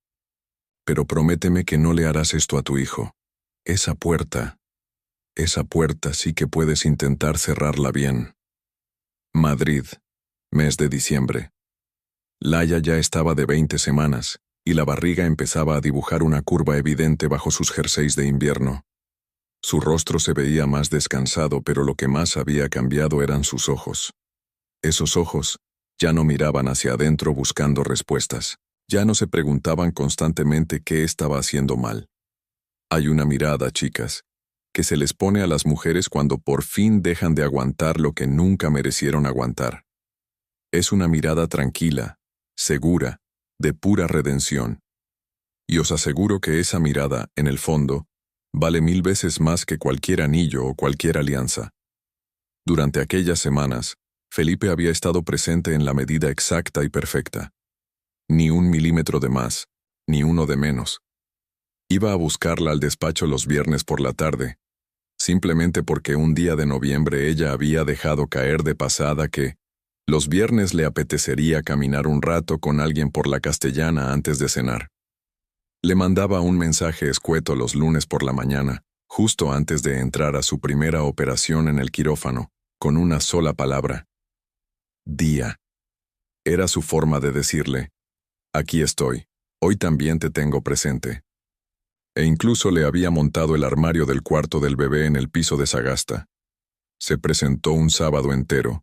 Pero prométeme que no le harás esto a tu hijo. Esa puerta sí que puedes intentar cerrarla bien. Madrid, mes de diciembre. Laia ya estaba de 20 semanas, y la barriga empezaba a dibujar una curva evidente bajo sus jerseys de invierno. Su rostro se veía más descansado, pero lo que más había cambiado eran sus ojos. Esos ojos ya no miraban hacia adentro buscando respuestas, ya no se preguntaban constantemente qué estaba haciendo mal. Hay una mirada, chicas, que se les pone a las mujeres cuando por fin dejan de aguantar lo que nunca merecieron aguantar. Es una mirada tranquila, segura, de pura redención. Y os aseguro que esa mirada, en el fondo, vale 1000 veces más que cualquier anillo o cualquier alianza. Durante aquellas semanas, Felipe había estado presente en la medida exacta y perfecta. Ni 1 milímetro de más, ni uno de menos. Iba a buscarla al despacho los viernes por la tarde, simplemente porque un día de noviembre ella había dejado caer de pasada que los viernes le apetecería caminar un rato con alguien por la Castellana antes de cenar. Le mandaba un mensaje escueto los lunes por la mañana, justo antes de entrar a su primera operación en el quirófano, con una sola palabra. Día. Era su forma de decirle, aquí estoy, hoy también te tengo presente. E incluso le había montado el armario del cuarto del bebé en el piso de Sagasta. Se presentó un sábado entero,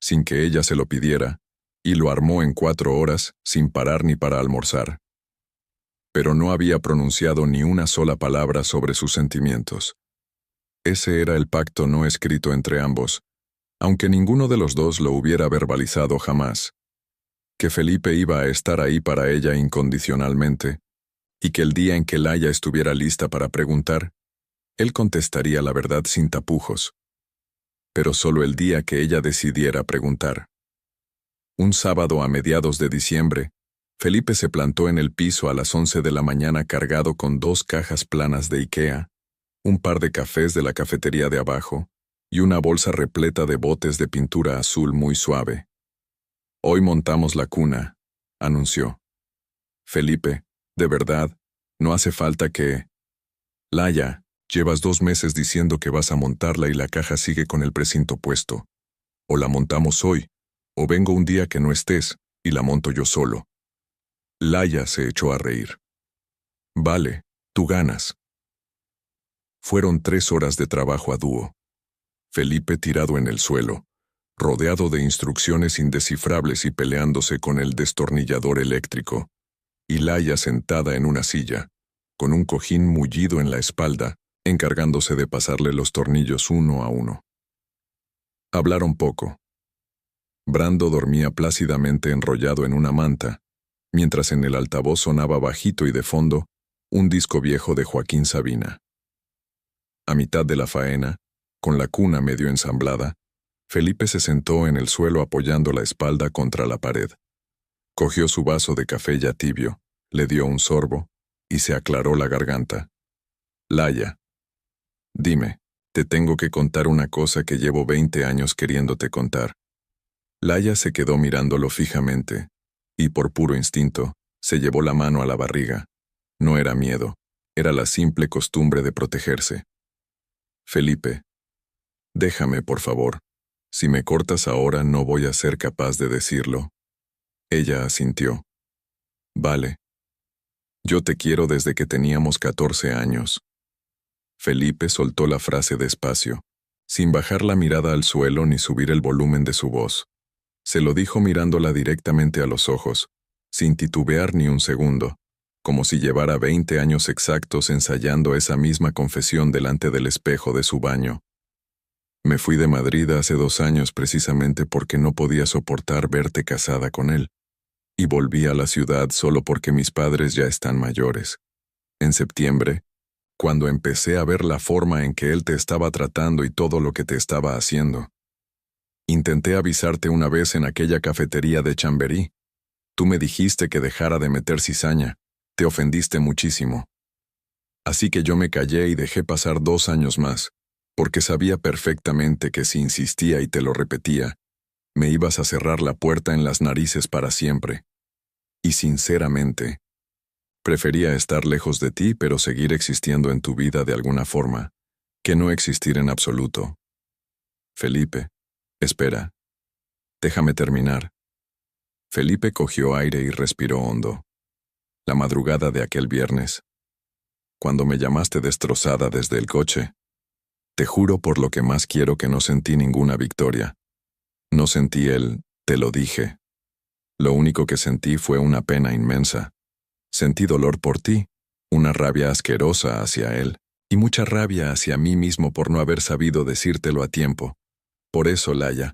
sin que ella se lo pidiera, y lo armó en 4 horas, sin parar ni para almorzar. Pero no había pronunciado ni una sola palabra sobre sus sentimientos. Ese era el pacto no escrito entre ambos, aunque ninguno de los dos lo hubiera verbalizado jamás. Que Felipe iba a estar ahí para ella incondicionalmente, y que el día en que Laia estuviera lista para preguntar, él contestaría la verdad sin tapujos. Pero solo el día que ella decidiera preguntar. Un sábado a mediados de diciembre, Felipe se plantó en el piso a las 11 de la mañana cargado con 2 cajas planas de IKEA, un par de cafés de la cafetería de abajo y una bolsa repleta de botes de pintura azul muy suave. Hoy montamos la cuna, anunció. Felipe, de verdad, no hace falta que... Laia, llevas 2 meses diciendo que vas a montarla y la caja sigue con el precinto puesto. O la montamos hoy, o vengo un día que no estés y la monto yo solo. Laia se echó a reír. Vale, tú ganas. Fueron 3 horas de trabajo a dúo. Felipe tirado en el suelo, rodeado de instrucciones indescifrables y peleándose con el destornillador eléctrico, y Laia sentada en una silla, con un cojín mullido en la espalda, encargándose de pasarle los tornillos uno a uno. Hablaron poco. Brando dormía plácidamente enrollado en una manta, mientras en el altavoz sonaba bajito y de fondo un disco viejo de Joaquín Sabina. A mitad de la faena, con la cuna medio ensamblada, Felipe se sentó en el suelo apoyando la espalda contra la pared. Cogió su vaso de café ya tibio, le dio un sorbo y se aclaró la garganta. Laia, dime, te tengo que contar una cosa que llevo 20 años queriéndote contar. Laia se quedó mirándolo fijamente, y por puro instinto, se llevó la mano a la barriga. No era miedo, era la simple costumbre de protegerse. Felipe, déjame, por favor. Si me cortas ahora no voy a ser capaz de decirlo. Ella asintió. Vale. Yo te quiero desde que teníamos 14 años. Felipe soltó la frase despacio, sin bajar la mirada al suelo ni subir el volumen de su voz. Se lo dijo mirándola directamente a los ojos, sin titubear ni un segundo, como si llevara 20 años exactos ensayando esa misma confesión delante del espejo de su baño. Me fui de Madrid hace 2 años precisamente porque no podía soportar verte casada con él, y volví a la ciudad solo porque mis padres ya están mayores. En septiembre, cuando empecé a ver la forma en que él te estaba tratando y todo lo que te estaba haciendo. Intenté avisarte una vez en aquella cafetería de Chamberí. Tú me dijiste que dejara de meter cizaña. Te ofendiste muchísimo. Así que yo me callé y dejé pasar 2 años más, porque sabía perfectamente que si insistía y te lo repetía, me ibas a cerrar la puerta en las narices para siempre. Y sinceramente, prefería estar lejos de ti pero seguir existiendo en tu vida de alguna forma, que no existir en absoluto. Felipe, espera. Déjame terminar. Felipe cogió aire y respiró hondo. La madrugada de aquel viernes, cuando me llamaste destrozada desde el coche, te juro por lo que más quiero que no sentí ninguna victoria. No sentí te lo dije. Lo único que sentí fue una pena inmensa. Sentí dolor por ti, una rabia asquerosa hacia él, y mucha rabia hacia mí mismo por no haber sabido decírtelo a tiempo. Por eso, Laya,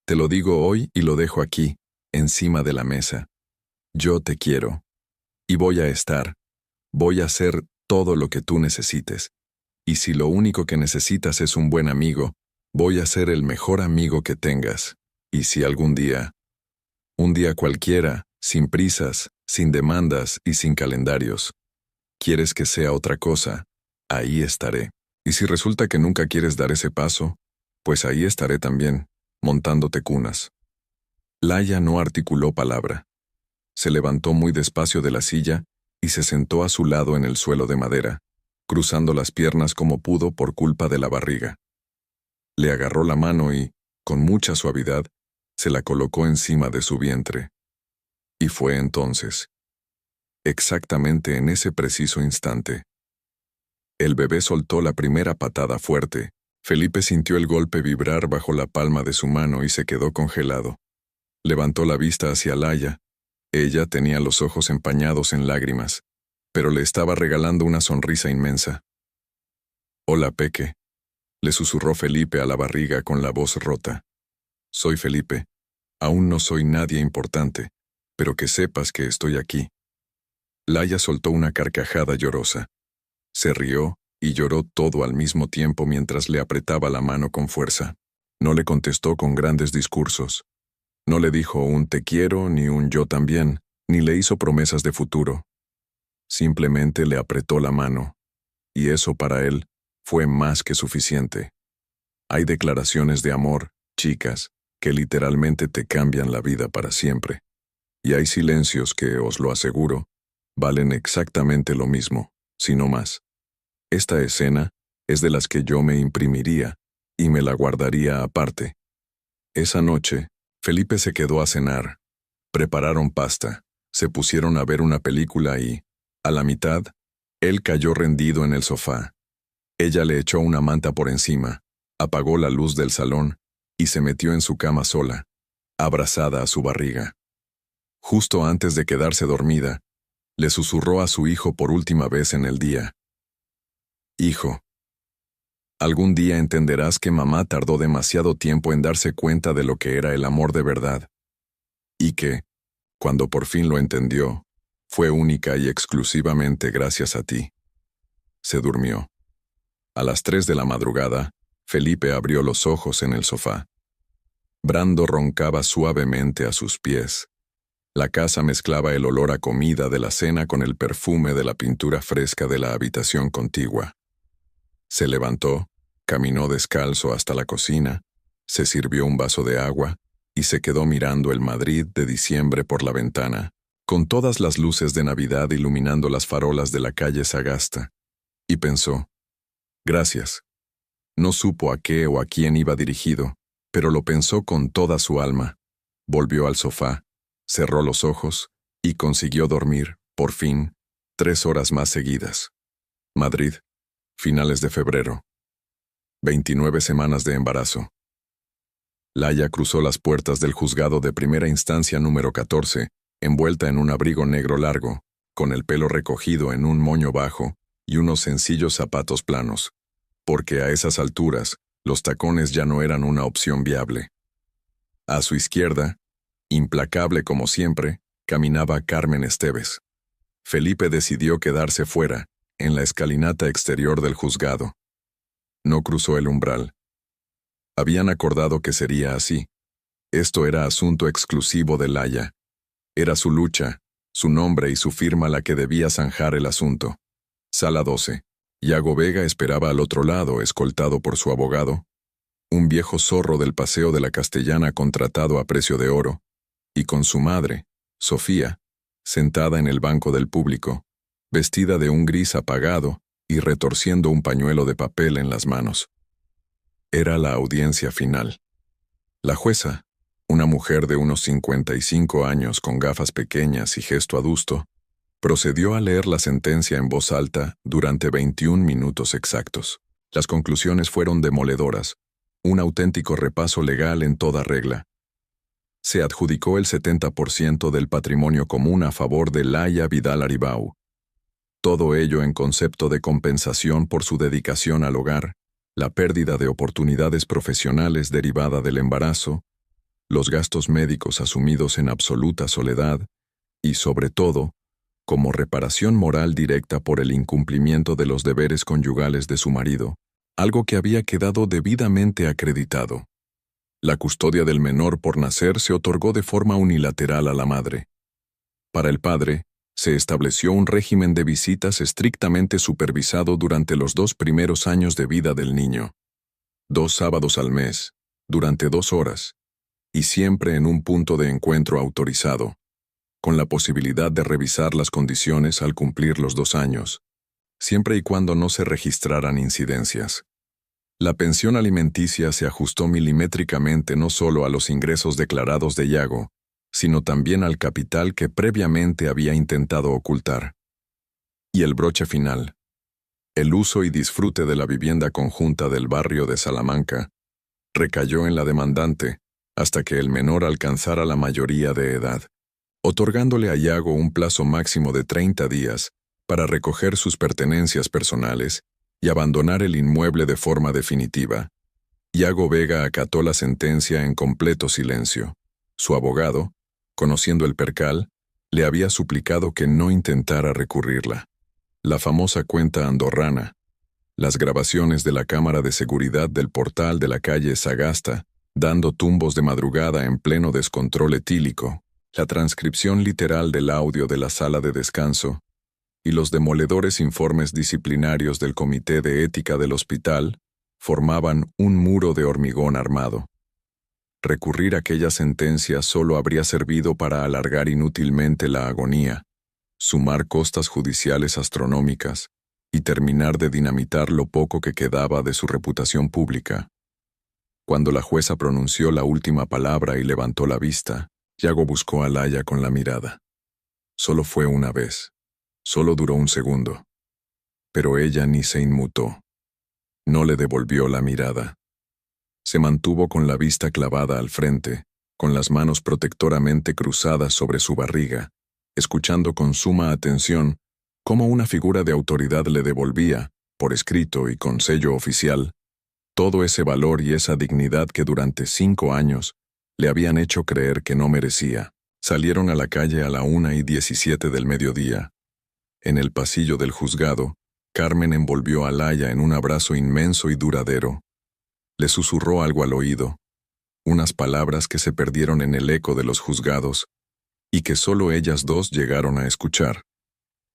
te lo digo hoy y lo dejo aquí, encima de la mesa. Yo te quiero. Y voy a hacer todo lo que tú necesites. Y si lo único que necesitas es un buen amigo, voy a ser el mejor amigo que tengas. Y si algún día, un día cualquiera, sin prisas, sin demandas y sin calendarios, quieres que sea otra cosa, ahí estaré. Y si resulta que nunca quieres dar ese paso, pues ahí estaré también, montándote cunas. Laya no articuló palabra. Se levantó muy despacio de la silla y se sentó a su lado en el suelo de madera, cruzando las piernas como pudo por culpa de la barriga. Le agarró la mano y, con mucha suavidad, se la colocó encima de su vientre. Y fue entonces, exactamente en ese preciso instante. El bebé soltó la primera patada fuerte. Felipe sintió el golpe vibrar bajo la palma de su mano y se quedó congelado. Levantó la vista hacia Laya. Ella tenía los ojos empañados en lágrimas, pero le estaba regalando una sonrisa inmensa. «Hola, Peque», le susurró Felipe a la barriga con la voz rota. «Soy Felipe. Aún no soy nadie importante, pero que sepas que estoy aquí». Laya soltó una carcajada llorosa. Se rió y lloró todo al mismo tiempo mientras le apretaba la mano con fuerza. No le contestó con grandes discursos. No le dijo un te quiero ni un yo también, ni le hizo promesas de futuro. Simplemente le apretó la mano, y eso para él fue más que suficiente. Hay declaraciones de amor, chicas, que literalmente te cambian la vida para siempre. Y hay silencios que, os lo aseguro, valen exactamente lo mismo, si no más. Esta escena es de las que yo me imprimiría y me la guardaría aparte. Esa noche, Felipe se quedó a cenar. Prepararon pasta, se pusieron a ver una película y, a la mitad, él cayó rendido en el sofá. Ella le echó una manta por encima, apagó la luz del salón y se metió en su cama sola, abrazada a su barriga. Justo antes de quedarse dormida, le susurró a su hijo por última vez en el día. «Hijo, algún día entenderás que mamá tardó demasiado tiempo en darse cuenta de lo que era el amor de verdad. Y que, cuando por fin lo entendió, fue única y exclusivamente gracias a ti». Se durmió. A las 3 de la madrugada, Felipe abrió los ojos en el sofá. Brando roncaba suavemente a sus pies. La casa mezclaba el olor a comida de la cena con el perfume de la pintura fresca de la habitación contigua. Se levantó, caminó descalzo hasta la cocina, se sirvió un vaso de agua y se quedó mirando el Madrid de diciembre por la ventana, con todas las luces de Navidad iluminando las farolas de la calle Sagasta. Y pensó, «Gracias». No supo a qué o a quién iba dirigido, pero lo pensó con toda su alma. Volvió al sofá, cerró los ojos y consiguió dormir, por fin, 3 horas más seguidas. Madrid, finales de febrero. 29 semanas de embarazo. Laya cruzó las puertas del juzgado de primera instancia número 14, envuelta en un abrigo negro largo, con el pelo recogido en un moño bajo y unos sencillos zapatos planos, porque a esas alturas los tacones ya no eran una opción viable. A su izquierda, implacable como siempre, caminaba Carmen Esteves. Felipe decidió quedarse fuera, en la escalinata exterior del juzgado. No cruzó el umbral. Habían acordado que sería así, Esto era asunto exclusivo de Laia. Era su lucha, su nombre y su firma la que debía zanjar el asunto. Sala 12. Yago Vega esperaba al otro lado, escoltado por su abogado, un viejo zorro del Paseo de la Castellana contratado a precio de oro, y con su madre, Sofía, sentada en el banco del público, vestida de un gris apagado y retorciendo un pañuelo de papel en las manos. Era la audiencia final. La jueza, una mujer de unos 55 años con gafas pequeñas y gesto adusto, procedió a leer la sentencia en voz alta durante 21 minutos exactos. Las conclusiones fueron demoledoras, un auténtico repaso legal en toda regla. Se adjudicó el 70% del patrimonio común a favor de Laia Vidal Aribau. Todo ello en concepto de compensación por su dedicación al hogar, la pérdida de oportunidades profesionales derivada del embarazo, los gastos médicos asumidos en absoluta soledad y, sobre todo, como reparación moral directa por el incumplimiento de los deberes conyugales de su marido, algo que había quedado debidamente acreditado. La custodia del menor por nacer se otorgó de forma unilateral a la madre. Para el padre, se estableció un régimen de visitas estrictamente supervisado durante los 2 primeros años de vida del niño. 2 sábados al mes, durante 2 horas, y siempre en un punto de encuentro autorizado, con la posibilidad de revisar las condiciones al cumplir los 2 años, siempre y cuando no se registraran incidencias. La pensión alimenticia se ajustó milimétricamente no solo a los ingresos declarados de Yago, sino también al capital que previamente había intentado ocultar. Y el broche final, el uso y disfrute de la vivienda conjunta del barrio de Salamanca, recayó en la demandante hasta que el menor alcanzara la mayoría de edad, otorgándole a Yago un plazo máximo de 30 días para recoger sus pertenencias personales y abandonar el inmueble de forma definitiva. Yago Vega acató la sentencia en completo silencio. Su abogado, conociendo el percal, le había suplicado que no intentara recurrirla. La famosa cuenta andorrana, las grabaciones de la cámara de seguridad del portal de la calle Sagasta, dando tumbos de madrugada en pleno descontrol etílico, la transcripción literal del audio de la sala de descanso, y los demoledores informes disciplinarios del Comité de Ética del hospital formaban un muro de hormigón armado. Recurrir a aquella sentencia solo habría servido para alargar inútilmente la agonía, sumar costas judiciales astronómicas y terminar de dinamitar lo poco que quedaba de su reputación pública. Cuando la jueza pronunció la última palabra y levantó la vista, Yago buscó a Laia con la mirada. Solo fue una vez. Solo duró un segundo. Pero ella ni se inmutó. No le devolvió la mirada. Se mantuvo con la vista clavada al frente, con las manos protectoramente cruzadas sobre su barriga, escuchando con suma atención cómo una figura de autoridad le devolvía, por escrito y con sello oficial, todo ese valor y esa dignidad que durante 5 años le habían hecho creer que no merecía. Salieron a la calle a la 1:17 del mediodía. En el pasillo del juzgado, Carmen envolvió a Laia en un abrazo inmenso y duradero. Le susurró algo al oído, unas palabras que se perdieron en el eco de los juzgados y que solo ellas dos llegaron a escuchar.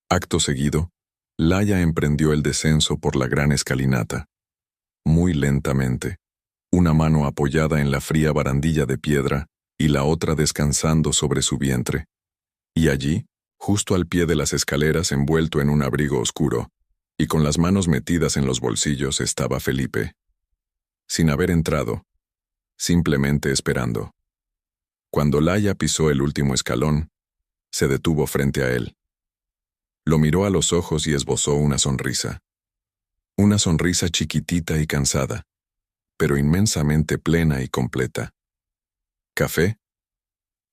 Acto seguido, Laia emprendió el descenso por la gran escalinata. Muy lentamente, una mano apoyada en la fría barandilla de piedra y la otra descansando sobre su vientre. Y allí, justo al pie de las escaleras envuelto en un abrigo oscuro, y con las manos metidas en los bolsillos estaba Felipe. Sin haber entrado, simplemente esperando. Cuando Laia pisó el último escalón, se detuvo frente a él. Lo miró a los ojos y esbozó una sonrisa. Una sonrisa chiquitita y cansada, pero inmensamente plena y completa. ¿Café?,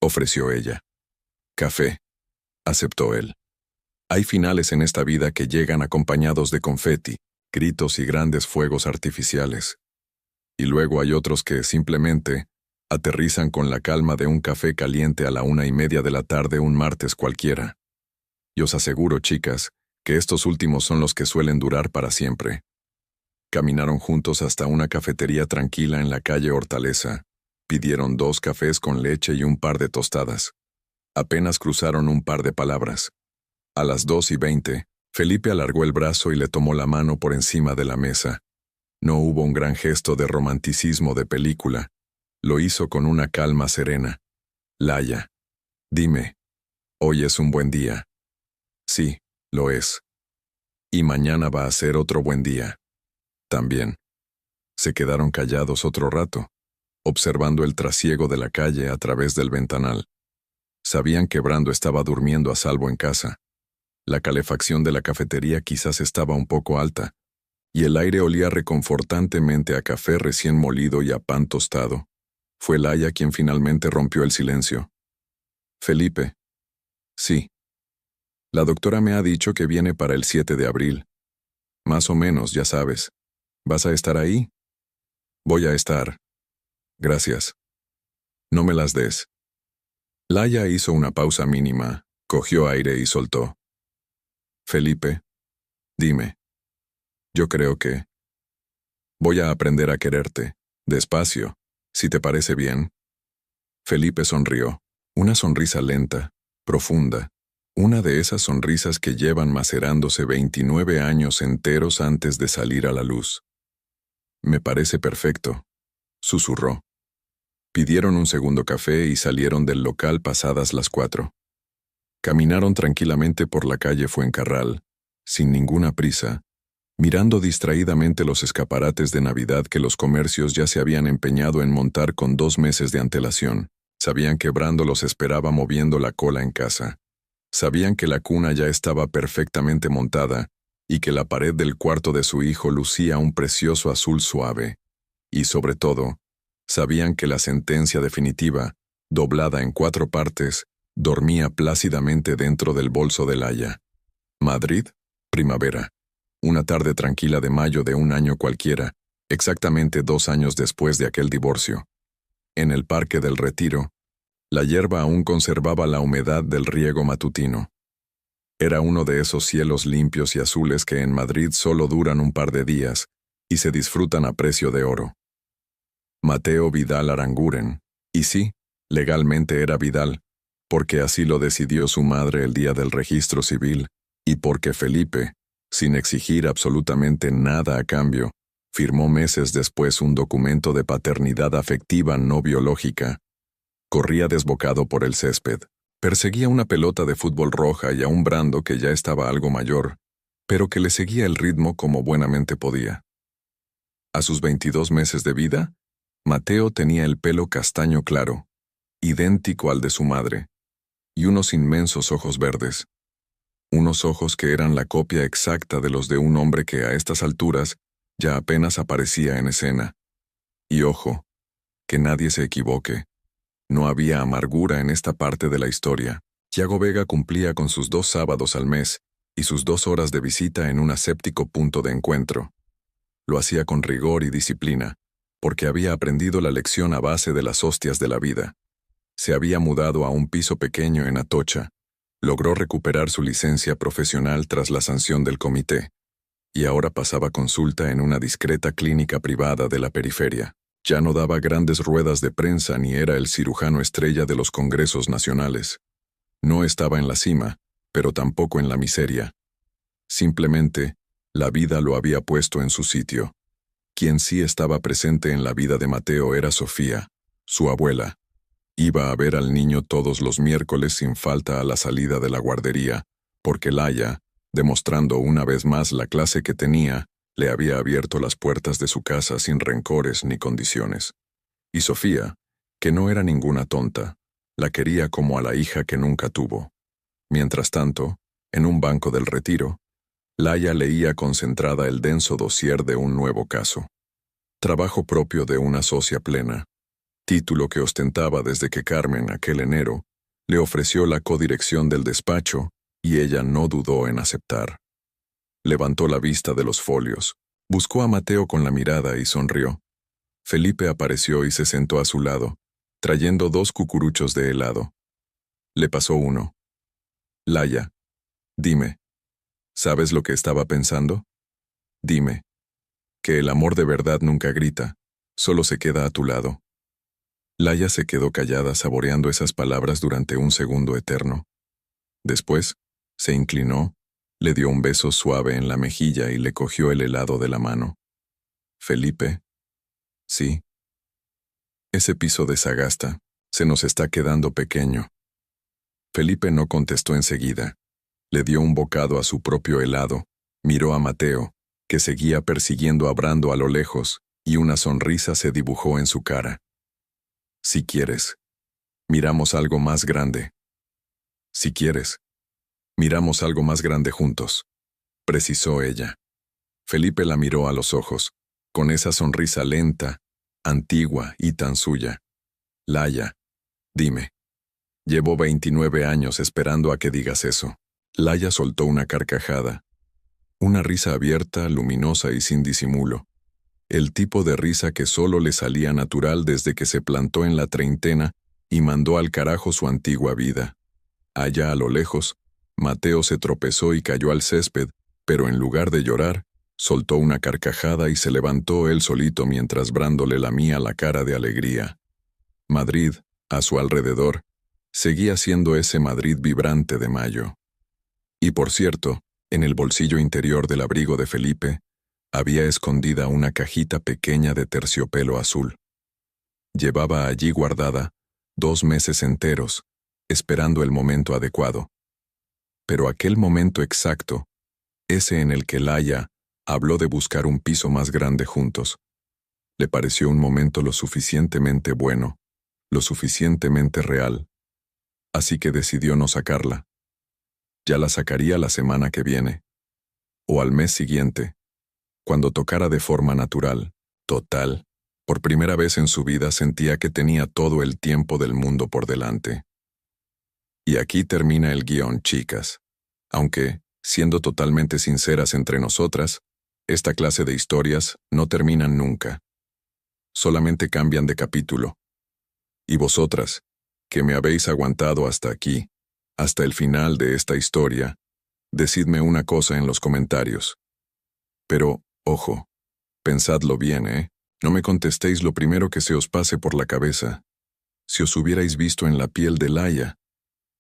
ofreció ella. Café, aceptó él. Hay finales en esta vida que llegan acompañados de confeti, gritos y grandes fuegos artificiales. Y luego hay otros que simplemente aterrizan con la calma de un café caliente a la 1:30 de la tarde un martes cualquiera. Y os aseguro, chicas, que estos últimos son los que suelen durar para siempre. Caminaron juntos hasta una cafetería tranquila en la calle Hortaleza, Pidieron 2 cafés con leche y un par de tostadas. Apenas cruzaron un par de palabras. A las 2:20, Felipe alargó el brazo y le tomó la mano por encima de la mesa. No hubo un gran gesto de romanticismo de película. Lo hizo con una calma serena. Laia, dime, ¿hoy es un buen día? Sí, lo es. Y mañana va a ser otro buen día. También. Se quedaron callados otro rato, observando el trasiego de la calle a través del ventanal. Sabían que Brando estaba durmiendo a salvo en casa. La calefacción de la cafetería quizás estaba un poco alta, y el aire olía reconfortantemente a café recién molido y a pan tostado. Fue Laia quien finalmente rompió el silencio. Felipe. Sí. La doctora me ha dicho que viene para el 7 de abril. Más o menos, ya sabes. ¿Vas a estar ahí? Voy a estar. Gracias. No me las des. Laia hizo una pausa mínima, cogió aire y soltó. Felipe, dime. Yo creo que... Voy a aprender a quererte, despacio, si te parece bien. Felipe sonrió, una sonrisa lenta, profunda, una de esas sonrisas que llevan macerándose 29 años enteros antes de salir a la luz. Me parece perfecto, susurró. Pidieron un segundo café y salieron del local pasadas las 4. Caminaron tranquilamente por la calle Fuencarral, sin ninguna prisa, mirando distraídamente los escaparates de Navidad que los comercios ya se habían empeñado en montar con 2 meses de antelación. Sabían que Brando los esperaba moviendo la cola en casa. Sabían que la cuna ya estaba perfectamente montada y que la pared del cuarto de su hijo lucía un precioso azul suave. Y sobre todo, sabían que la sentencia definitiva, doblada en 4 partes, dormía plácidamente dentro del bolso de Laia. Madrid, primavera. Una tarde tranquila de mayo de un año cualquiera, exactamente 2 años después de aquel divorcio. En el Parque del Retiro, la hierba aún conservaba la humedad del riego matutino. Era uno de esos cielos limpios y azules que en Madrid solo duran un par de días y se disfrutan a precio de oro. Mateo Vidal Aranguren, y sí, legalmente era Vidal, porque así lo decidió su madre el día del registro civil, y porque Felipe, sin exigir absolutamente nada a cambio, firmó meses después un documento de paternidad afectiva no biológica. Corría desbocado por el césped. Perseguía una pelota de fútbol roja y a un Brando que ya estaba algo mayor, pero que le seguía el ritmo como buenamente podía. A sus 22 meses de vida, Mateo tenía el pelo castaño claro, idéntico al de su madre, y unos inmensos ojos verdes. Unos ojos que eran la copia exacta de los de un hombre que a estas alturas ya apenas aparecía en escena. Y ojo, que nadie se equivoque. No había amargura en esta parte de la historia. Yago Vega cumplía con sus 2 sábados al mes y sus 2 horas de visita en un aséptico punto de encuentro. Lo hacía con rigor y disciplina, porque había aprendido la lección a base de las hostias de la vida. Se había mudado a un piso pequeño en Atocha, logró recuperar su licencia profesional tras la sanción del comité, y ahora pasaba consulta en una discreta clínica privada de la periferia. Ya no daba grandes ruedas de prensa ni era el cirujano estrella de los congresos nacionales. No estaba en la cima, pero tampoco en la miseria. Simplemente, la vida lo había puesto en su sitio. Quien sí estaba presente en la vida de Mateo era Sofía, su abuela. Iba a ver al niño todos los miércoles sin falta a la salida de la guardería, porque Laia, demostrando una vez más la clase que tenía, le había abierto las puertas de su casa sin rencores ni condiciones. Y Sofía, que no era ninguna tonta, la quería como a la hija que nunca tuvo. Mientras tanto, en un banco del Retiro, Laia leía concentrada el denso dossier de un nuevo caso. Trabajo propio de una socia plena, título que ostentaba desde que Carmen, aquel enero, le ofreció la codirección del despacho y ella no dudó en aceptar. Levantó la vista de los folios, buscó a Mateo con la mirada y sonrió. Felipe apareció y se sentó a su lado, trayendo 2 cucuruchos de helado. Le pasó uno. Laia, dime, ¿sabes lo que estaba pensando? Dime, que el amor de verdad nunca grita, solo se queda a tu lado. Laia se quedó callada saboreando esas palabras durante un segundo eterno. Después, se inclinó, le dio un beso suave en la mejilla y le cogió el helado de la mano. Felipe. Sí. Ese piso de Sagasta se nos está quedando pequeño. Felipe no contestó enseguida. Le dio un bocado a su propio helado, miró a Mateo, que seguía persiguiendo a Brando a lo lejos, y una sonrisa se dibujó en su cara. Si quieres, miramos algo más grande. Si quieres, miramos algo más grande juntos, precisó ella. Felipe la miró a los ojos, con esa sonrisa lenta, antigua y tan suya. Laia, dime. Llevo 29 años esperando a que digas eso. Laia soltó una carcajada. Una risa abierta, luminosa y sin disimulo. El tipo de risa que solo le salía natural desde que se plantó en la treintena y mandó al carajo su antigua vida. Allá a lo lejos, Mateo se tropezó y cayó al césped, pero en lugar de llorar, soltó una carcajada y se levantó él solito mientras Brando le lamía la cara de alegría. Madrid, a su alrededor, seguía siendo ese Madrid vibrante de mayo. Y por cierto, en el bolsillo interior del abrigo de Felipe, había escondida una cajita pequeña de terciopelo azul. Llevaba allí guardada 2 meses enteros, esperando el momento adecuado. Pero aquel momento exacto, ese en el que Laia habló de buscar un piso más grande juntos, le pareció un momento lo suficientemente bueno, lo suficientemente real. Así que decidió no sacarla. Ya la sacaría la semana que viene. O al mes siguiente, cuando tocara de forma natural, total. Por primera vez en su vida sentía que tenía todo el tiempo del mundo por delante. Y aquí termina el guión, chicas. Aunque, siendo totalmente sinceras entre nosotras, esta clase de historias no terminan nunca. Solamente cambian de capítulo. Y vosotras, que me habéis aguantado hasta aquí, hasta el final de esta historia, decidme una cosa en los comentarios. Pero, ojo, pensadlo bien, ¿eh? No me contestéis lo primero que se os pase por la cabeza. Si os hubierais visto en la piel de Laia,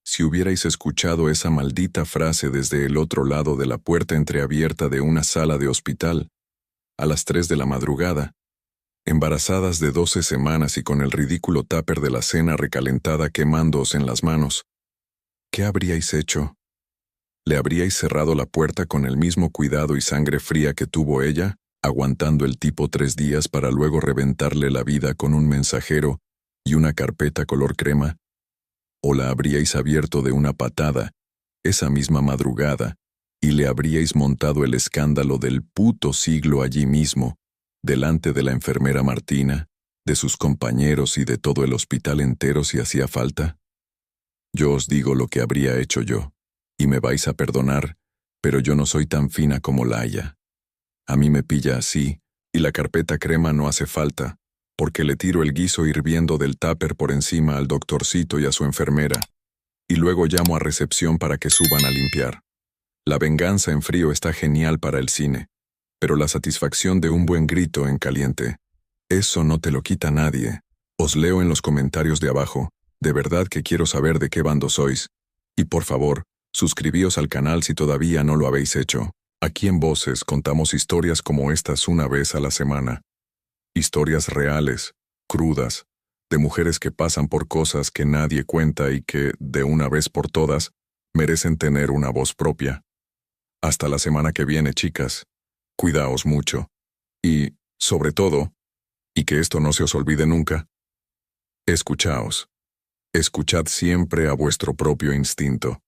si hubierais escuchado esa maldita frase desde el otro lado de la puerta entreabierta de una sala de hospital, a las 3 de la madrugada, embarazadas de 12 semanas y con el ridículo tupper de la cena recalentada quemándoos en las manos, ¿qué habríais hecho? ¿Le habríais cerrado la puerta con el mismo cuidado y sangre fría que tuvo ella, aguantando el tipo 3 días para luego reventarle la vida con un mensajero y una carpeta color crema? ¿O la habríais abierto de una patada, esa misma madrugada, y le habríais montado el escándalo del puto siglo allí mismo, delante de la enfermera Martina, de sus compañeros y de todo el hospital entero si hacía falta? Yo os digo lo que habría hecho yo, y me vais a perdonar, pero yo no soy tan fina como Laia. A mí me pilla así, y la carpeta crema no hace falta, porque le tiro el guiso hirviendo del tupper por encima al doctorcito y a su enfermera, y luego llamo a recepción para que suban a limpiar. La venganza en frío está genial para el cine, pero la satisfacción de un buen grito en caliente, eso no te lo quita nadie. Os leo en los comentarios de abajo, de verdad que quiero saber de qué bando sois, y por favor, suscribíos al canal si todavía no lo habéis hecho. Aquí en Voces contamos historias como estas una vez a la semana. Historias reales, crudas, de mujeres que pasan por cosas que nadie cuenta y que, de una vez por todas, merecen tener una voz propia. Hasta la semana que viene, chicas. Cuidaos mucho. Y, sobre todo, y que esto no se os olvide nunca, escuchaos. Escuchad siempre a vuestro propio instinto.